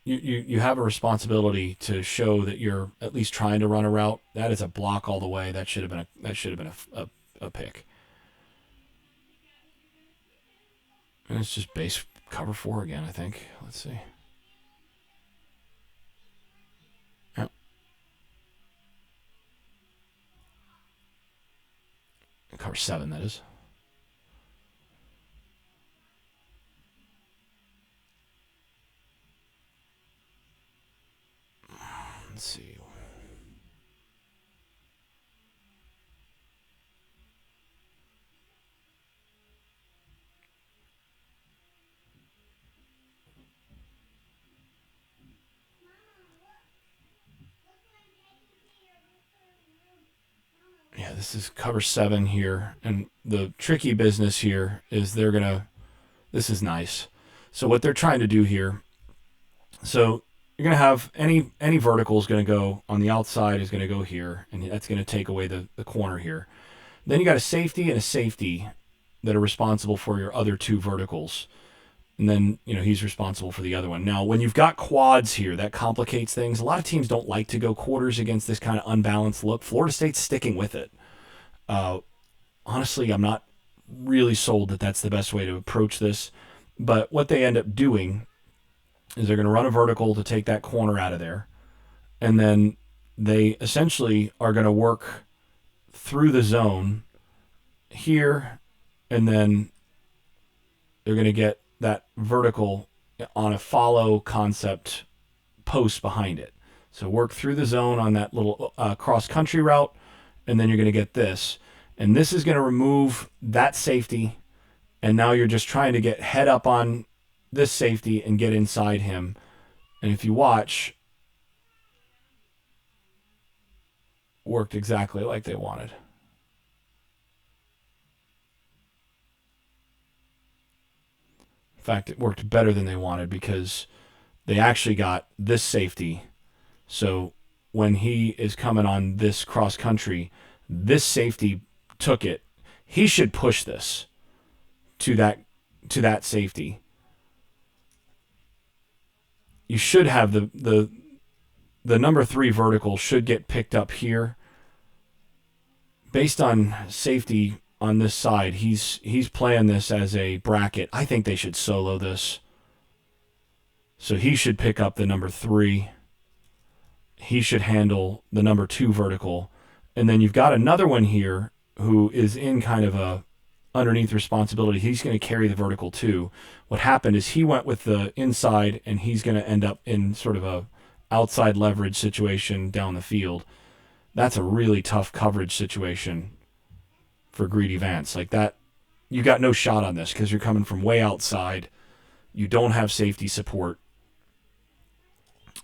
you have a responsibility to show that you're at least trying to run a route. That is a block all the way. That should have been a pick. And it's just base cover 4 again, I think. Let's see. Yep. Cover 7, that is. Let's see. this is cover 7 here, and the tricky business here is they're gonna. This is nice. So what they're trying to do here. So you're gonna have any vertical is gonna go on the outside is gonna go here, and that's gonna take away the corner here. Then you got a safety and a safety that are responsible for your other two verticals. And then, he's responsible for the other one. Now, when you've got quads here, that complicates things. A lot of teams don't like to go quarters against this kind of unbalanced look. Florida State's sticking with it. Uh, Honestly, I'm not really sold that that's the best way to approach this. But what they end up doing is they're going to run a vertical to take that corner out of there. And then they essentially are going to work through the zone here, and then they're going to get that vertical on a follow concept post behind it. So work through the zone on that little cross country route, and then you're going to get this. And this is going to remove that safety, and now you're just trying to get head up on this safety and get inside him. And if you watch, worked exactly like they wanted. In fact, it worked better than they wanted because they actually got this safety. So when he is coming on this cross country, this safety took it. He should push this to that safety. You should have the number 3 vertical should get picked up here. Based on safety on this side, he's playing this as a bracket. I think they should solo this. So he should pick up the number 3. He should handle the number 2 vertical. And then you've got another one here who is in kind of a underneath responsibility. He's going to carry the vertical too. What happened is he went with the inside, and he's going to end up in sort of a outside leverage situation down the field. That's a really tough coverage situation for Greedy Vance. Like that, you got no shot on this because you're coming from way outside. You don't have safety support.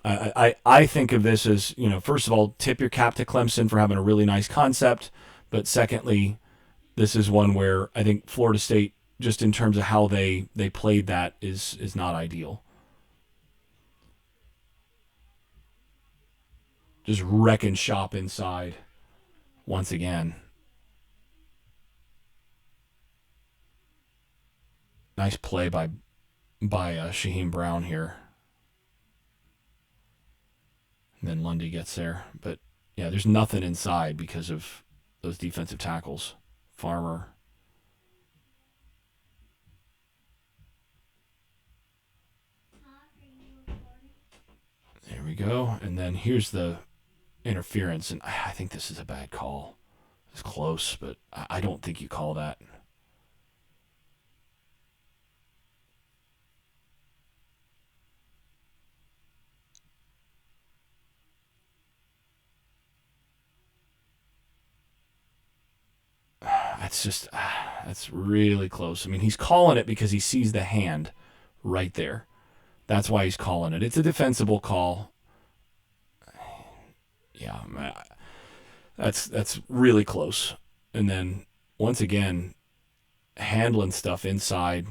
I think of this as, first of all, tip your cap to Clemson for having a really nice concept. But secondly, this is one where I think Florida State, just in terms of how they played that, is not ideal. Just wrecking shop inside once again. Nice play by Shaheem Brown here. And then Lundy gets there. But, yeah, there's nothing inside because of those defensive tackles. Farmer. There we go. And then here's the interference. And I think this is a bad call. It's close, but I don't think you call that. That's really close. I mean, he's calling it because he sees the hand right there. That's why he's calling it. It's a defensible call. Yeah, that's really close. And then once again, handling stuff inside.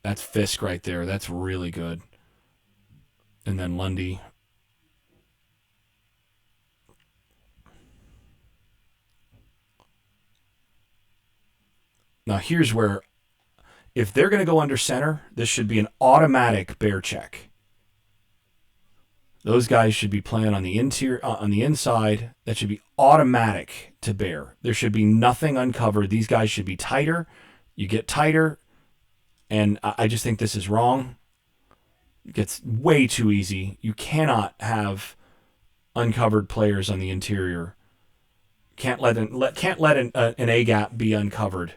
That's Fisk right there. That's really good. And then Lundy. Now here's where, if they're going to go under center, this should be an automatic bear check. Those guys should be playing on the interior, on the inside. That should be automatic to bear. There should be nothing uncovered. These guys should be tighter. You get tighter, and I just think this is wrong. It gets way too easy. You cannot have uncovered players on the interior. Can't let an A gap be uncovered.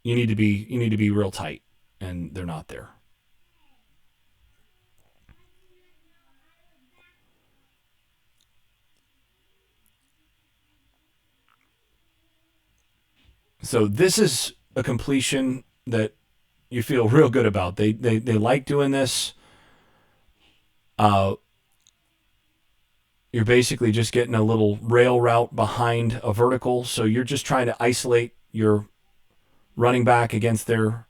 You need to be real tight, and they're not there. So this is a completion that you feel real good about. They like doing this. you're basically just getting a little rail route behind a vertical. So you're just trying to isolate your running back against their,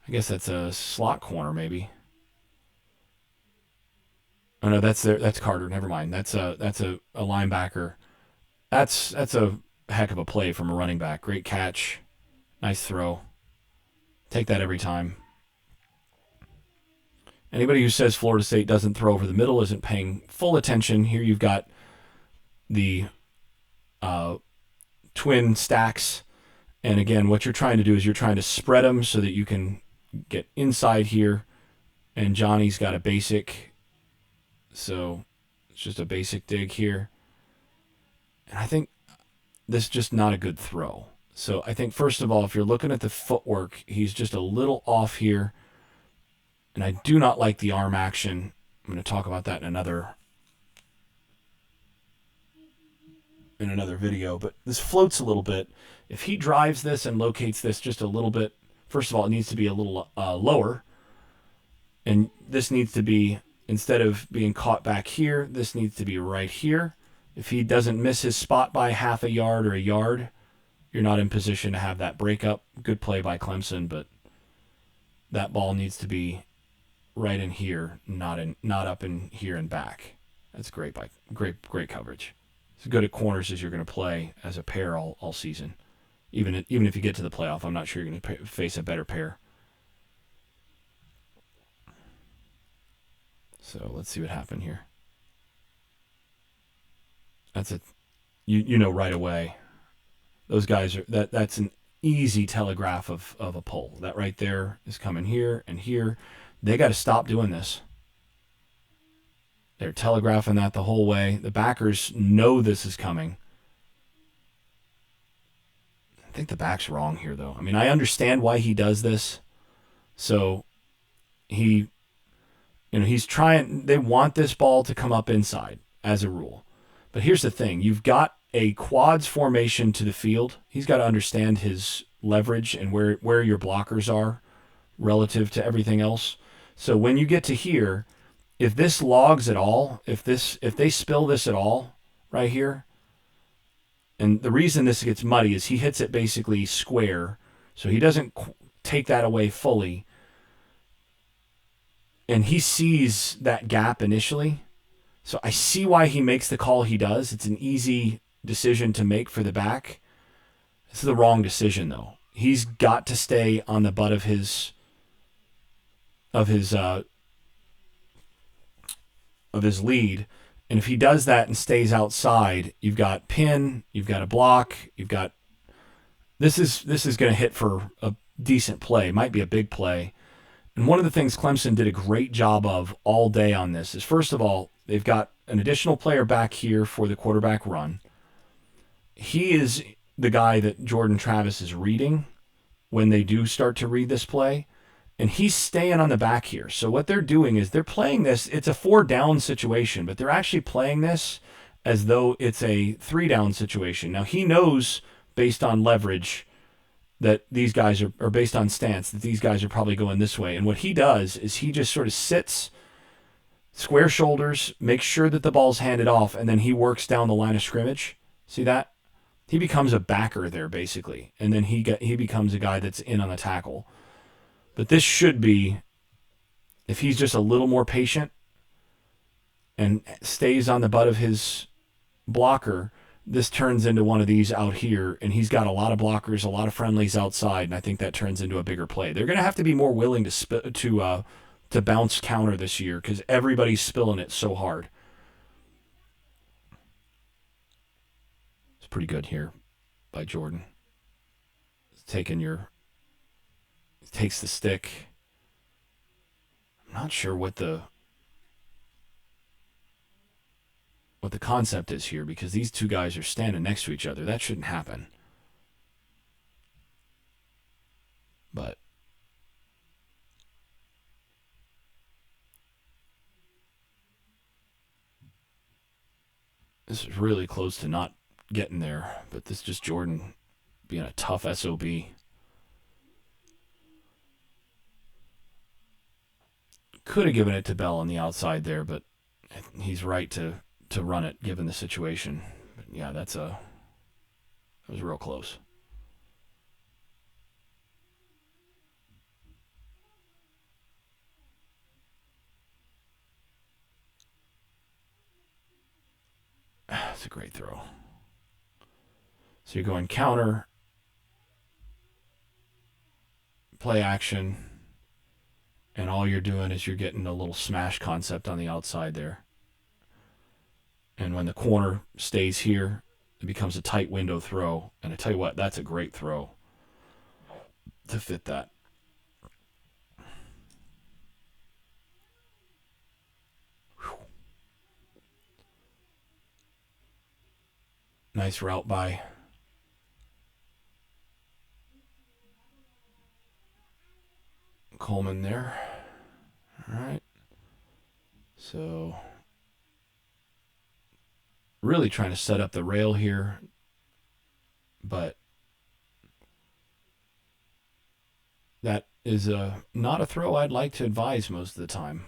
I guess that's a slot corner maybe. Oh no, that's Carter. Never mind. That's a linebacker. That's a heck of a play from a running back. Great catch. Nice throw. Take that every time. Anybody who says Florida State doesn't throw over the middle isn't paying full attention. Here you've got the uh, twin stacks. And again, what you're trying to do is you're trying to spread them so that you can get inside here. And Johnny's got a basic. So it's just a basic dig here. And I think this is just not a good throw. So I think, first of all, if you're looking at the footwork, he's just a little off here. And I do not like the arm action. I'm going to talk about that in another video. But this floats a little bit. If he drives this and locates this just a little bit, first of all, it needs to be a little lower. And this needs to be, instead of being caught back here, this needs to be right here. If he doesn't miss his spot by half a yard or a yard, you're not in position to have that breakup. Good play by Clemson, but that ball needs to be right in here, not up in here and back. That's great coverage. As good at corners as you're going to play as a pair all season. Even if you get to the playoff, I'm not sure you're going to face a better pair. So let's see what happened here. That's it. You know right away. Those guys are that's an easy telegraph of a pull. That right there is coming here and here. They got to stop doing this. They're telegraphing that the whole way. The backers know this is coming. I think the back's wrong here, though. I mean, I understand why he does this. So he's trying. They want this ball to come up inside as a rule. But here's the thing. You've got a quads formation to the field. He's got to understand his leverage and where your blockers are relative to everything else. So when you get to here, if this logs at all, if they spill this at all right here, and the reason this gets muddy is he hits it basically square, so he doesn't take that away fully, and he sees that gap initially. So I see why he makes the call he does. It's an easy decision to make for the back. It's the wrong decision, though. He's got to stay on the butt of his lead. And if he does that and stays outside, you've got pin, you've got a block, you've got this is going to hit for a decent play. It might be a big play. And one of the things Clemson did a great job of all day on this is, first of all, they've got an additional player back here for the quarterback run. He is the guy that Jordan Travis is reading when they do start to read this play. And he's staying on the back here. So what they're doing is they're playing this. It's a 4-down situation, but they're actually playing this as though it's a 3-down situation. Now, he knows based on leverage that these guys are, or based on stance, that these guys are probably going this way. And what he does is he just sort of sits, square shoulders, makes sure that the ball's handed off, and then he works down the line of scrimmage. See that? He becomes a backer there, basically. And then he becomes a guy that's in on the tackle. But this should be, if he's just a little more patient and stays on the butt of his blocker, this turns into one of these out here, and he's got a lot of blockers, a lot of friendlies outside, and I think that turns into a bigger play. They're going to have to be more willing to bounce counter this year because everybody's spilling it so hard. It's pretty good here by Jordan. Takes the stick. I'm not sure what the concept is here because these two guys are standing next to each other. That shouldn't happen. But this is really close to not getting there. But this is just Jordan being a tough SOB. Could have given it to Bell on the outside there, but he's right to to run it given the situation. But yeah, that was real close. That's a great throw. So you're going counter, play action, and all you're doing is you're getting a little smash concept on the outside there. And when the corner stays here, it becomes a tight window throw. And I tell you what, that's a great throw to fit that. Whew. Nice route by Coleman there. All right. So really trying to set up the rail here, but that is not a throw I'd like to advise most of the time.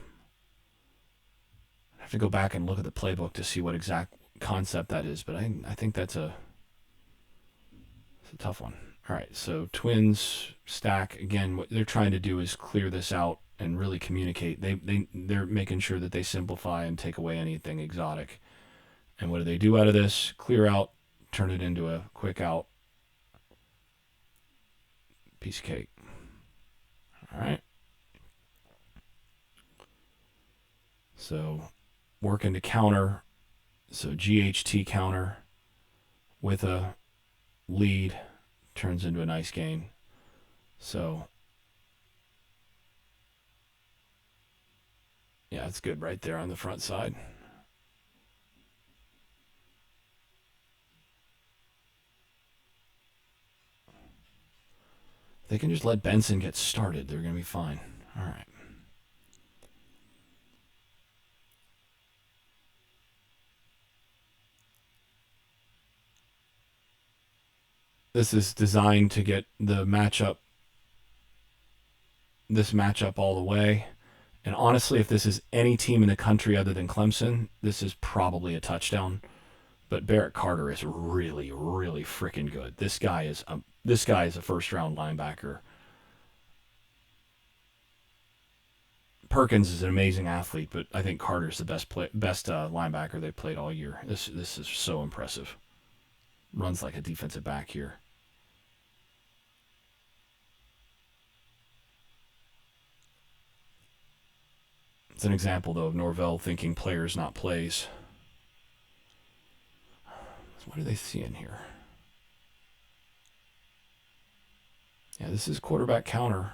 I have to go back and look at the playbook to see what exact concept that is, but I think it's a tough one. All right, so Twins stack again. What they're trying to do is clear this out and really communicate. They're making sure that they simplify and take away anything exotic. And what do they do out of this? Clear out, turn it into a quick out. Piece of cake. All right. So working to counter. So GHT counter with a lead turns into a nice gain. So yeah, it's good right there on the front side. They can just let Benson get started. They're going to be fine. All right. This is designed to get this matchup all the way. And honestly, if this is any team in the country other than Clemson, this is probably a touchdown. But Barrett Carter is really, really freaking good. This guy is a first-round linebacker. Perkins is an amazing athlete, but I think Carter's the best linebacker they played all year. This is so impressive. Runs like a defensive back here. It's an example, though, of Norvell thinking players, not plays. So what do they see in here? Yeah, this is quarterback counter.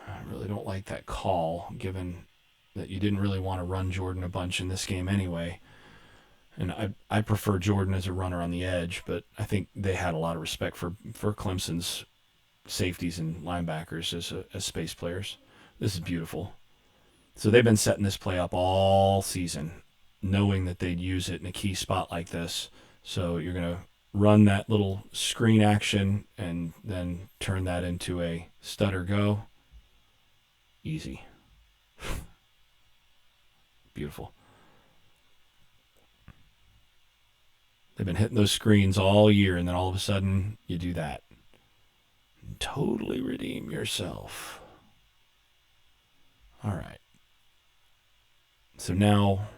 I really don't like that call, given that you didn't really want to run Jordan a bunch in this game anyway. And I prefer Jordan as a runner on the edge, but I think they had a lot of respect for Clemson's safeties and linebackers as space players. This is beautiful. So they've been setting this play up all season, knowing that they'd use it in a key spot like this. So you're going to run that little screen action and then turn that into a stutter go. Easy. Beautiful. They've been hitting those screens all year, and then all of a sudden you do that. Totally redeem yourself. All right. So now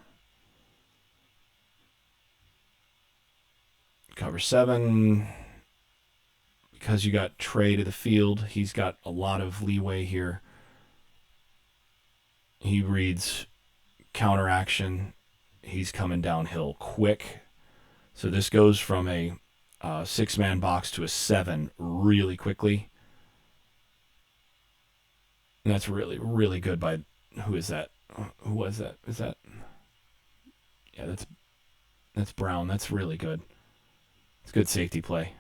cover 7. Because you got Trey to the field, he's got a lot of leeway here. He reads counteraction. He's coming downhill quick. So this goes from a 6-man box to a 7 really quickly. And that's really, really good by, who is that? Who was that? Is that? Yeah, that's Brown. That's really good. It's good safety play.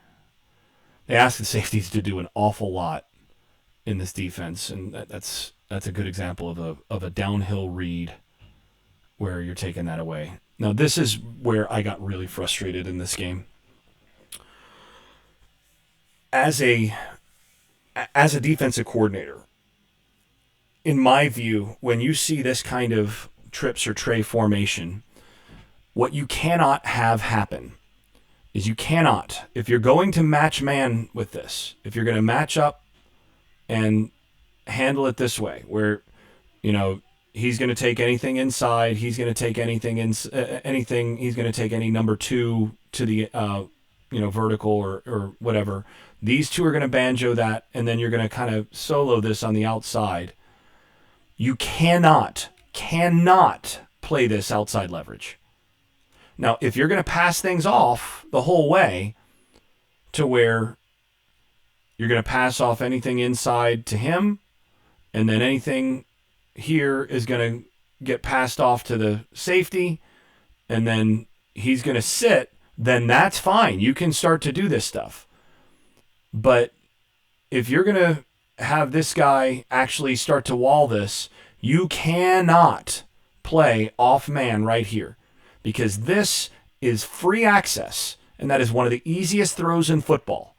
They ask the safeties to do an awful lot in this defense, and that's a good example of a downhill read where you're taking that away. Now, this is where I got really frustrated in this game. As a defensive coordinator, in my view, when you see this kind of trips or tray formation, what you cannot have happen is you cannot, if you're going to match man with this, if you're going to match up and handle it this way, where, you know, he's going to take anything inside, he's going to take anything anything, he's going to take any number two to the, vertical or whatever. These two are going to banjo that, and then you're going to kind of solo this on the outside. You cannot play this outside leverage. Now, if you're going to pass things off the whole way to where you're going to pass off anything inside to him, and then anything here is going to get passed off to the safety, and then he's going to sit, then that's fine. You can start to do this stuff. But if you're going to have this guy actually start to wall this, you cannot play off man right here, because this is free access, and that is one of the easiest throws in football.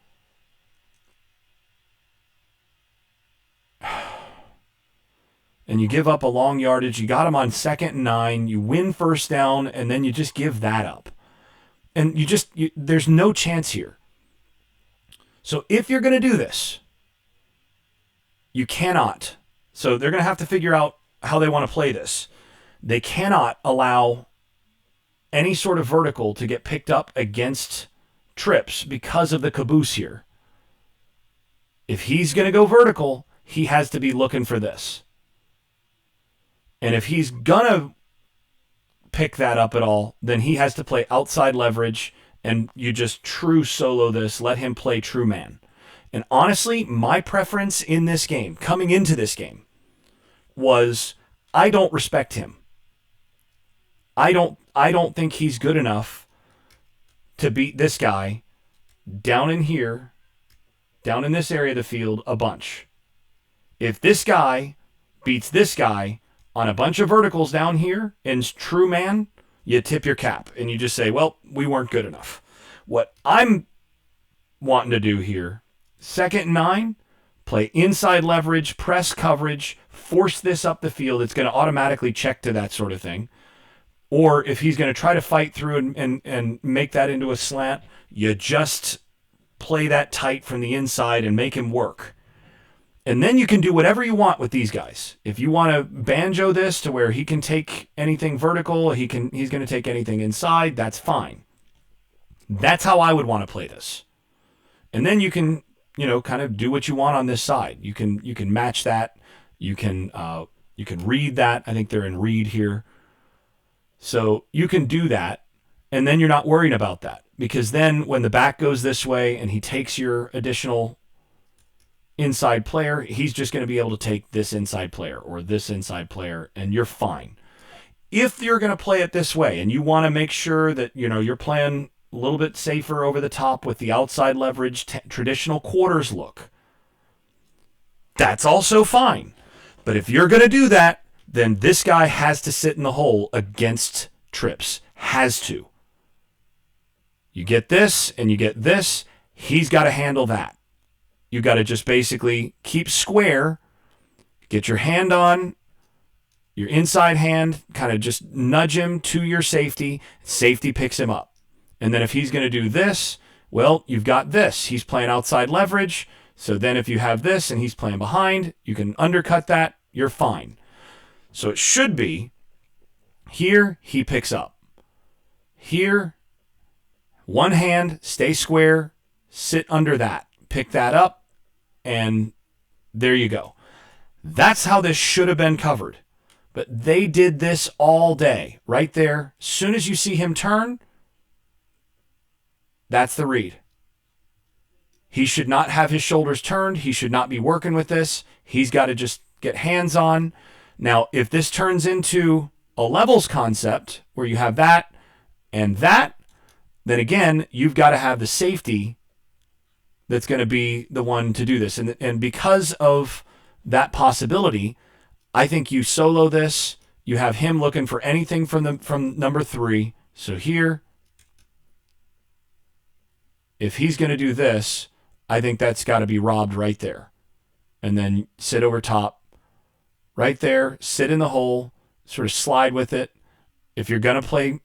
And you give up a long yardage. You got him on 2nd and 9. You win first down, and then you just give that up. And there's no chance here. So if you're going to do this, you cannot. So they're going to have to figure out how they want to play this. They cannot allow any sort of vertical to get picked up against trips because of the caboose here. If he's going to go vertical, he has to be looking for this. And if he's going to pick that up at all, then he has to play outside leverage, and you just true solo this, let him play true man. And honestly, my preference in this game, coming into this game, was I don't respect him. I don't think he's good enough to beat this guy down in here, down in this area of the field, a bunch. If this guy beats this guy on a bunch of verticals down here in true man, you tip your cap and you just say, well, we weren't good enough. What I'm wanting to do here, 2nd and 9, play inside leverage, press coverage, force this up the field. It's going to automatically check to that sort of thing. Or if he's going to try to fight through and make that into a slant, you just play that tight from the inside and make him work. And then you can do whatever you want with these guys. If you want to banjo this to where he can take anything vertical, he's going to take anything inside, that's fine. That's how I would want to play this. And then you can, kind of do what you want on this side. You can match that. You can read that. I think they're in read here. So you can do that, and then you're not worrying about that, because then when the back goes this way and he takes your additional inside player, he's just going to be able to take this inside player or this inside player, and you're fine. If you're going to play it this way and you want to make sure that you're playing a little bit safer over the top with the outside leverage traditional quarters look, that's also fine. But if you're going to do that, then this guy has to sit in the hole against trips. Has to. You get this and you get this, he's got to handle that. You got to just basically keep square, get your hand on your inside hand, kind of just nudge him to your safety. Safety picks him up. And then if he's going to do this, well, you've got this. He's playing outside leverage. So then if you have this and he's playing behind, you can undercut that. You're fine. So it should be here, he picks up. Here, one hand, stay square, sit under that. Pick that up, and there you go. That's how this should have been covered. But they did this all day, right there. As soon as you see him turn, that's the read. He should not have his shoulders turned. He should not be working with this. He's got to just get hands on. Now, if this turns into a levels concept where you have that and that, then again, you've got to have the safety that's going to be the one to do this. And because of that possibility, I think you solo this. You have him looking for anything from number 3. So here, if he's going to do this, I think that's got to be robbed right there. And then sit over top right there, sit in the hole, sort of slide with it. If you're gonna play,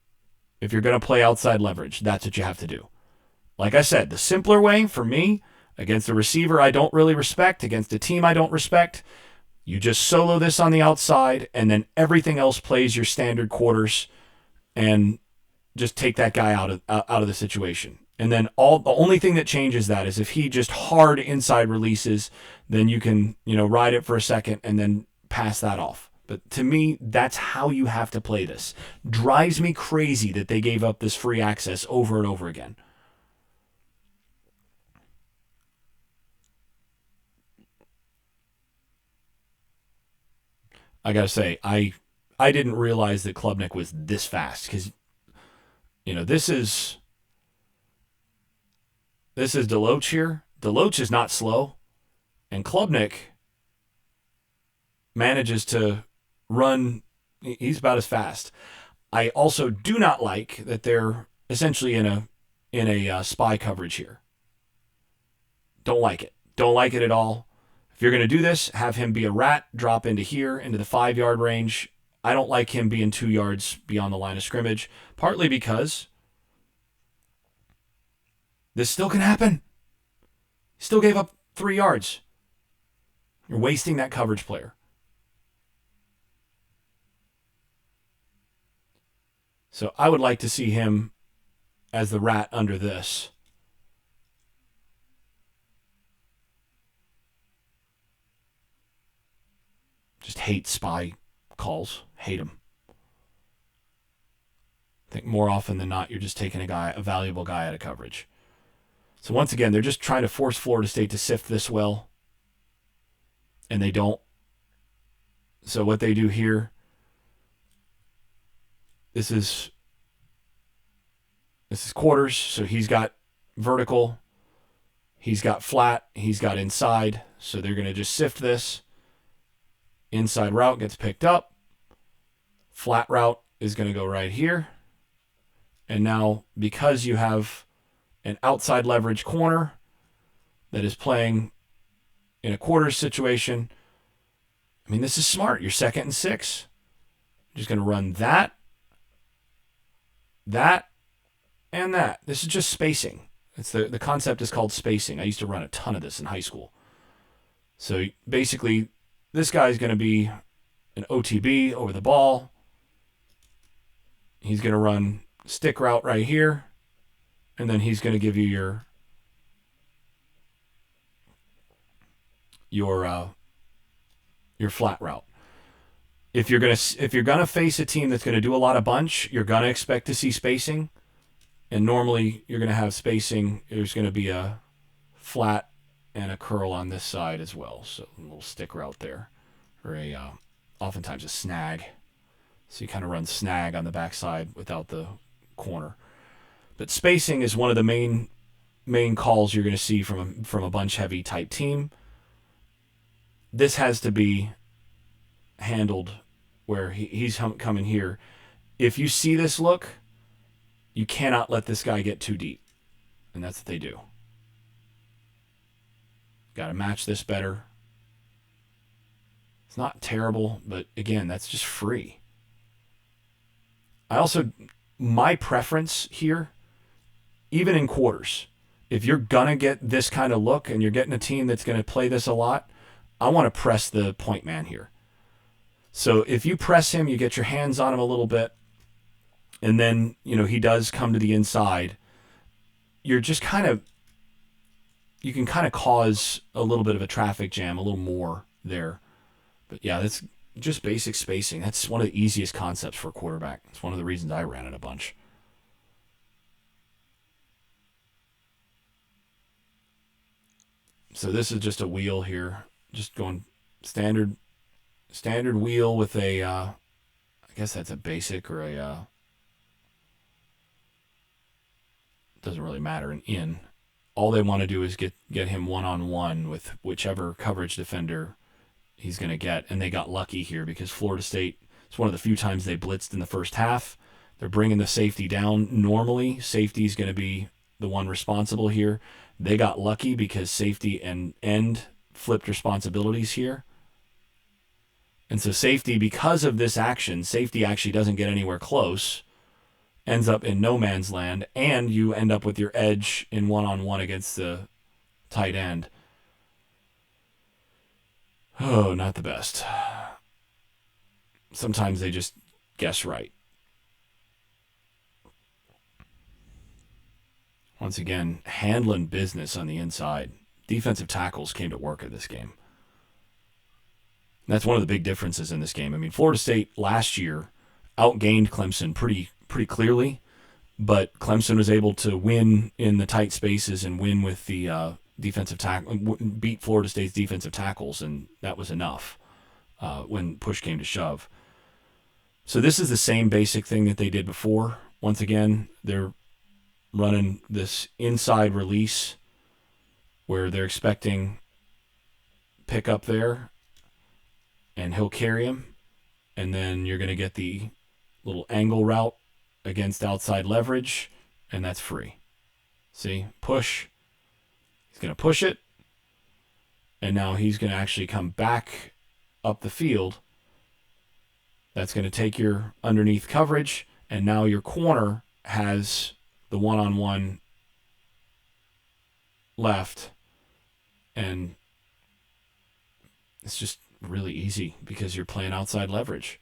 if you're gonna play outside leverage, that's what you have to do. Like I said, the simpler way for me against a receiver I don't really respect, against a team I don't respect, you just solo this on the outside, and then everything else plays your standard quarters, and just take that guy out of the situation. And then the only thing that changes that is if he just hard inside releases, then you can ride it for a second and then pass that off. But to me, that's how you have to play this. Drives me crazy that they gave up this free access over and over again. I gotta say, I didn't realize that Klubnik was this fast because this is Deloach here. Deloach is not slow, and Klubnik manages to run. He's about as fast. I also do not like that they're essentially in a spy coverage here. Don't like it. Don't like it at all. If you're going to do this, have him be a rat, drop into here, into the 5-yard range. I don't like him being 2 yards beyond the line of scrimmage, partly because this still can happen. Still gave up 3 yards. You're wasting that coverage player. So I would like to see him as the rat under this. Just hate spy calls. Hate them. I think more often than not, you're just taking a valuable guy out of coverage. So once again, they're just trying to force Florida State to sift this well, and they don't. So what they do here, this is quarters. So he's got vertical, he's got flat, he's got inside. So they're going to just sift this. Inside route gets picked up. Flat route is going to go right here. And now, because you have an outside leverage corner that is playing in a quarters situation, I mean, this is smart. You're 2nd and 6. You're just going to run that, and that. This is just spacing. It's the concept is called spacing. I used to run a ton of this in high school. So basically, this guy's going to be an OTB over the ball. He's going to run stick route right here, and then he's going to give you your flat route. If you're gonna face a team that's going to do a lot of bunch, you're going to expect to see spacing, and normally you're going to have spacing. There's going to be a flat and a curl on this side as well, so a little stick route there, or oftentimes a snag. So you kind of run snag on the backside without the corner. But spacing is one of the main calls you're going to see from a bunch heavy type team. This has to be handled where he's coming here. If you see this look, you cannot let this guy get too deep, and that's what they do. Got to match this better. It's not terrible, but again, that's just free. My preference here, even in quarters, if you're going to get this kind of look and you're getting a team that's going to play this a lot, I want to press the point man here. So if you press him, you get your hands on him a little bit, and then, he does come to the inside, you can kind of cause a little bit of a traffic jam, a little more there. But yeah, that's just basic spacing. That's one of the easiest concepts for a quarterback. It's one of the reasons I ran it a bunch. So this is just a wheel here. Just going standard wheel with a, I guess that's a basic or a, doesn't really matter, an in. All they want to do is get him one-on-one with whichever coverage defender he's going to get. And they got lucky here because Florida State, it's one of the few times they blitzed in the first half. They're bringing the safety down. Normally, safety is going to be the one responsible here. They got lucky because safety and end flipped responsibilities here. And so safety, because of this action, safety actually doesn't get anywhere close, ends up in no man's land, and you end up with your edge in one-on-one against the tight end. Oh, not the best. Sometimes they just guess right. Once again, handling business on the inside. Defensive tackles came to work at this game. That's one of the big differences in this game. I mean, Florida State last year outgained Clemson pretty clearly, but Clemson was able to win in the tight spaces and win with the defensive tackle, beat Florida State's defensive tackles, and that was enough when push came to shove. So this is the same basic thing that they did before. Once again, they're running this inside release where they're expecting pick up there, and he'll carry him, and then you're going to get the little angle route against outside leverage, and that's free. See? Push. He's going to push it, and now he's going to actually come back up the field. That's going to take your underneath coverage, and now your corner has the one-on-one left, and it's just really easy because you're playing outside leverage.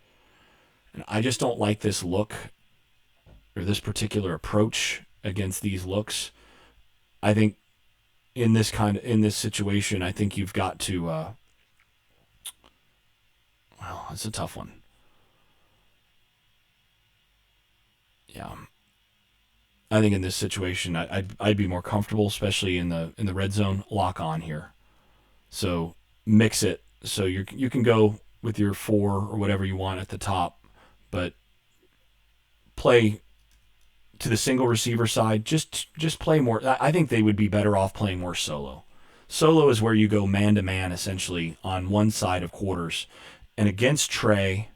And I just don't like this look or this particular approach against these looks. I think in this situation, I think you've got to well, it's a tough one. Yeah. I think in this situation, I'd be more comfortable, especially in the red zone, lock on here. So mix it. So you can go with your 4 or whatever you want at the top, but play to the single receiver side. Just play more. I think they would be better off playing more solo. Solo is where you go man to man essentially on one side of quarters, and against Trey.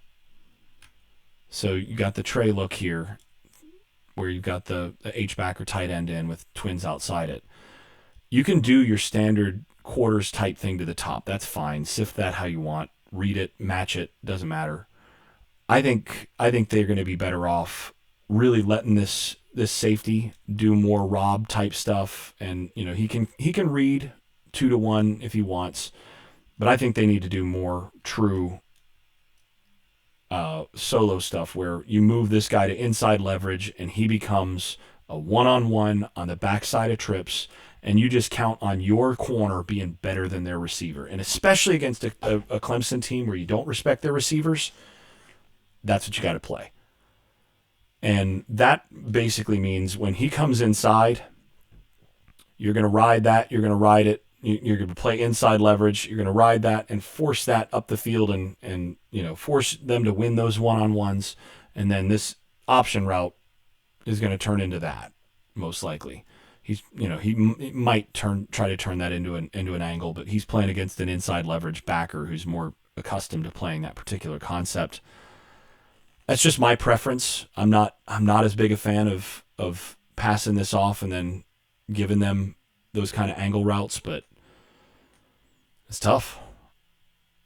So you got the Trey look here, where you've got the H-back or tight end in with twins outside it. You can do your standard quarters type thing to the top. That's fine. Sift that how you want. Read it, match it, doesn't matter. I think they're going to be better off really letting this safety do more Rob type stuff, and he can read 2-1 if he wants, but I think they need to do more true solo stuff where you move this guy to inside leverage and he becomes a one-on-one on the backside of trips, and you just count on your corner being better than their receiver. And especially against a Clemson team where you don't respect their receivers, that's what you got to play. And that basically means when he comes inside, you're going to ride that, you're going to ride it, you're going to play inside leverage, you're going to ride that and force that up the field and force them to win those one-on-ones. And then this option route is going to turn into that, most likely. He might try to turn that into an angle, but he's playing against an inside leverage backer who's more accustomed to playing that particular concept. That's just my preference. I'm not as big a fan of passing this off and then giving them those kind of angle routes, but it's tough.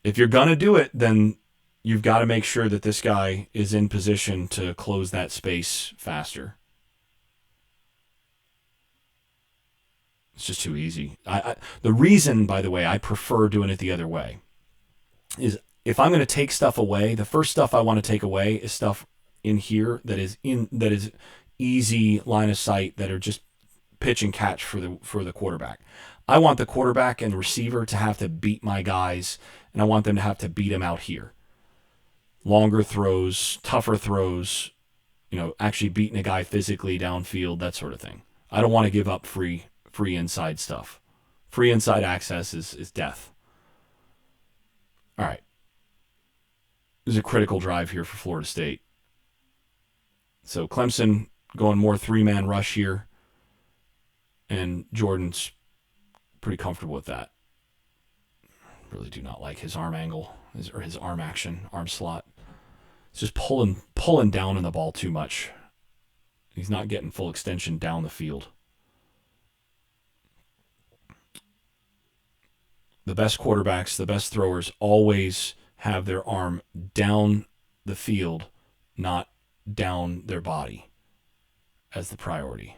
If you're gonna do it, then you've got to make sure that this guy is in position to close that space faster. It's just too easy. The reason, by the way, I prefer doing it the other way is if I'm going to take stuff away, the first stuff I want to take away is stuff in here that is easy line of sight, that are just pitch and catch for the quarterback. I want the quarterback and the receiver to have to beat my guys, and I want them to have to beat them out here. Longer throws, tougher throws, actually beating a guy physically downfield, that sort of thing. I don't want to give up free inside stuff. Free inside access is death. All right. This is a critical drive here for Florida State. So Clemson going more 3-man rush here, and Jordan's pretty comfortable with that. Really do not like his arm angle, his arm action, arm slot. It's just pulling down on the ball too much. He's not getting full extension down the field. The best quarterbacks, the best throwers always have their arm down the field, not down their body as the priority.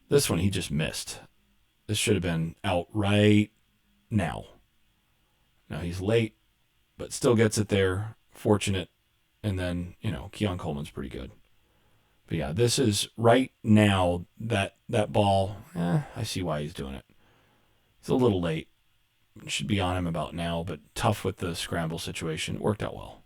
This one he just missed. This should have been out right now. Now he's late, but still gets it there. Fortunate. And then, Keon Coleman's pretty good. But yeah, this is right now that ball. I see why he's doing it. It's a little late. It should be on him about now, but tough with the scramble situation. It worked out well.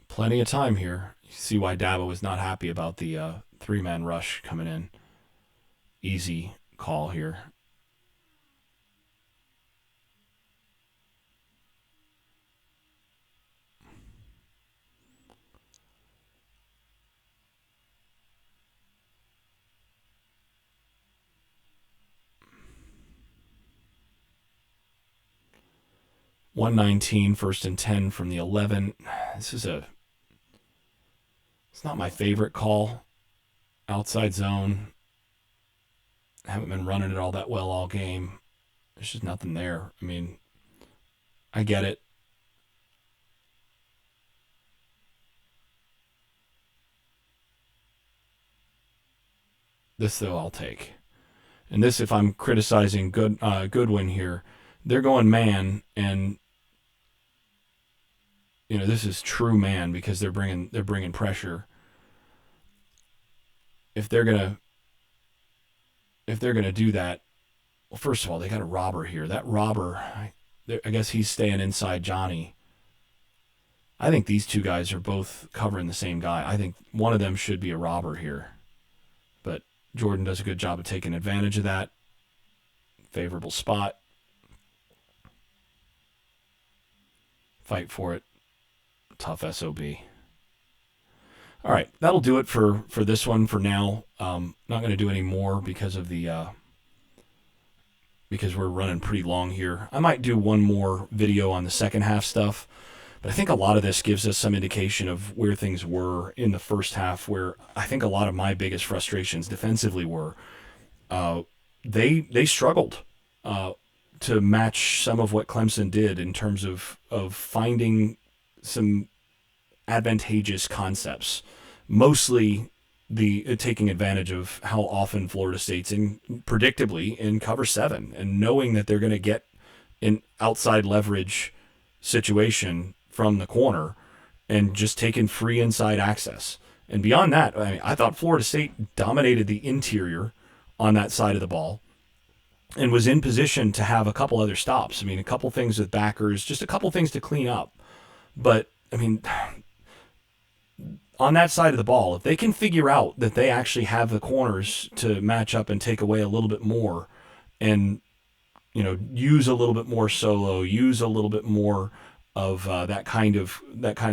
Plenty of time here. You see why Dabo was not happy about the three-man rush coming in. Easy call here. $119, 1st and 10 from the 11. It's not my favorite call. Outside zone. Haven't been running it all that well all game. There's just nothing there. I mean, I get it. This, though, I'll take. And this, if I'm criticizing Goodwin here, they're going man, and this is true man because they're bringing pressure. If they're gonna do that, well, first of all, they got a robber here. That robber, I guess he's staying inside Johnny. I think these two guys are both covering the same guy. I think one of them should be a robber here. But Jordan does a good job of taking advantage of that. Favorable spot. Fight for it. Tough SOB. All right, that'll do it for this one for now. Not going to do any more because of because we're running pretty long here. I might do one more video on the second half stuff, but I think a lot of this gives us some indication of where things were in the first half, where I think a lot of my biggest frustrations defensively were. They struggled to match some of what Clemson did in terms of finding some advantageous concepts, mostly the taking advantage of how often Florida State's predictably in cover 7 and knowing that they're going to get an outside leverage situation from the corner and just taking free inside access. And beyond that, I thought Florida State dominated the interior on that side of the ball and was in position to have a couple other stops. A couple things with backers, just a couple things to clean up. But, on that side of the ball, if they can figure out that they actually have the corners to match up and take away a little bit more and, use a little bit more solo, use a little bit more of that kind of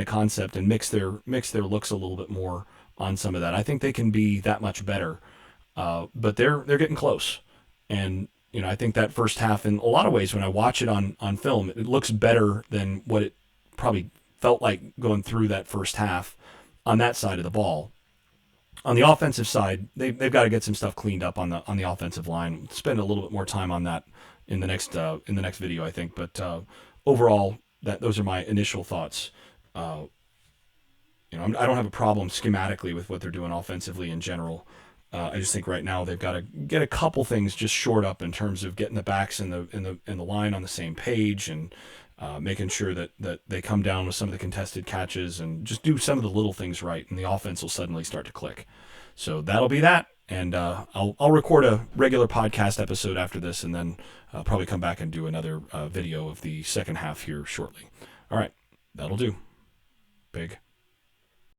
concept and mix their looks a little bit more on some of that, I think they can be that much better. But they're getting close. And, I think that first half, in a lot of ways, when I watch it on film, it looks better than what it probably felt like going through that first half on that side of the ball. On the offensive side, they've got to get some stuff cleaned up on the offensive line. Spend a little bit more time on that in the next video, I think. But overall, those are my initial thoughts. I don't have a problem schematically with what they're doing offensively in general. I just think right now they've got to get a couple things just shored up in terms of getting the backs and the line on the same page and making sure that they come down with some of the contested catches and just do some of the little things right, and the offense will suddenly start to click. So that'll be that, and I'll record a regular podcast episode after this, and then probably come back and do another video of the second half here shortly. All right, that'll do. Big.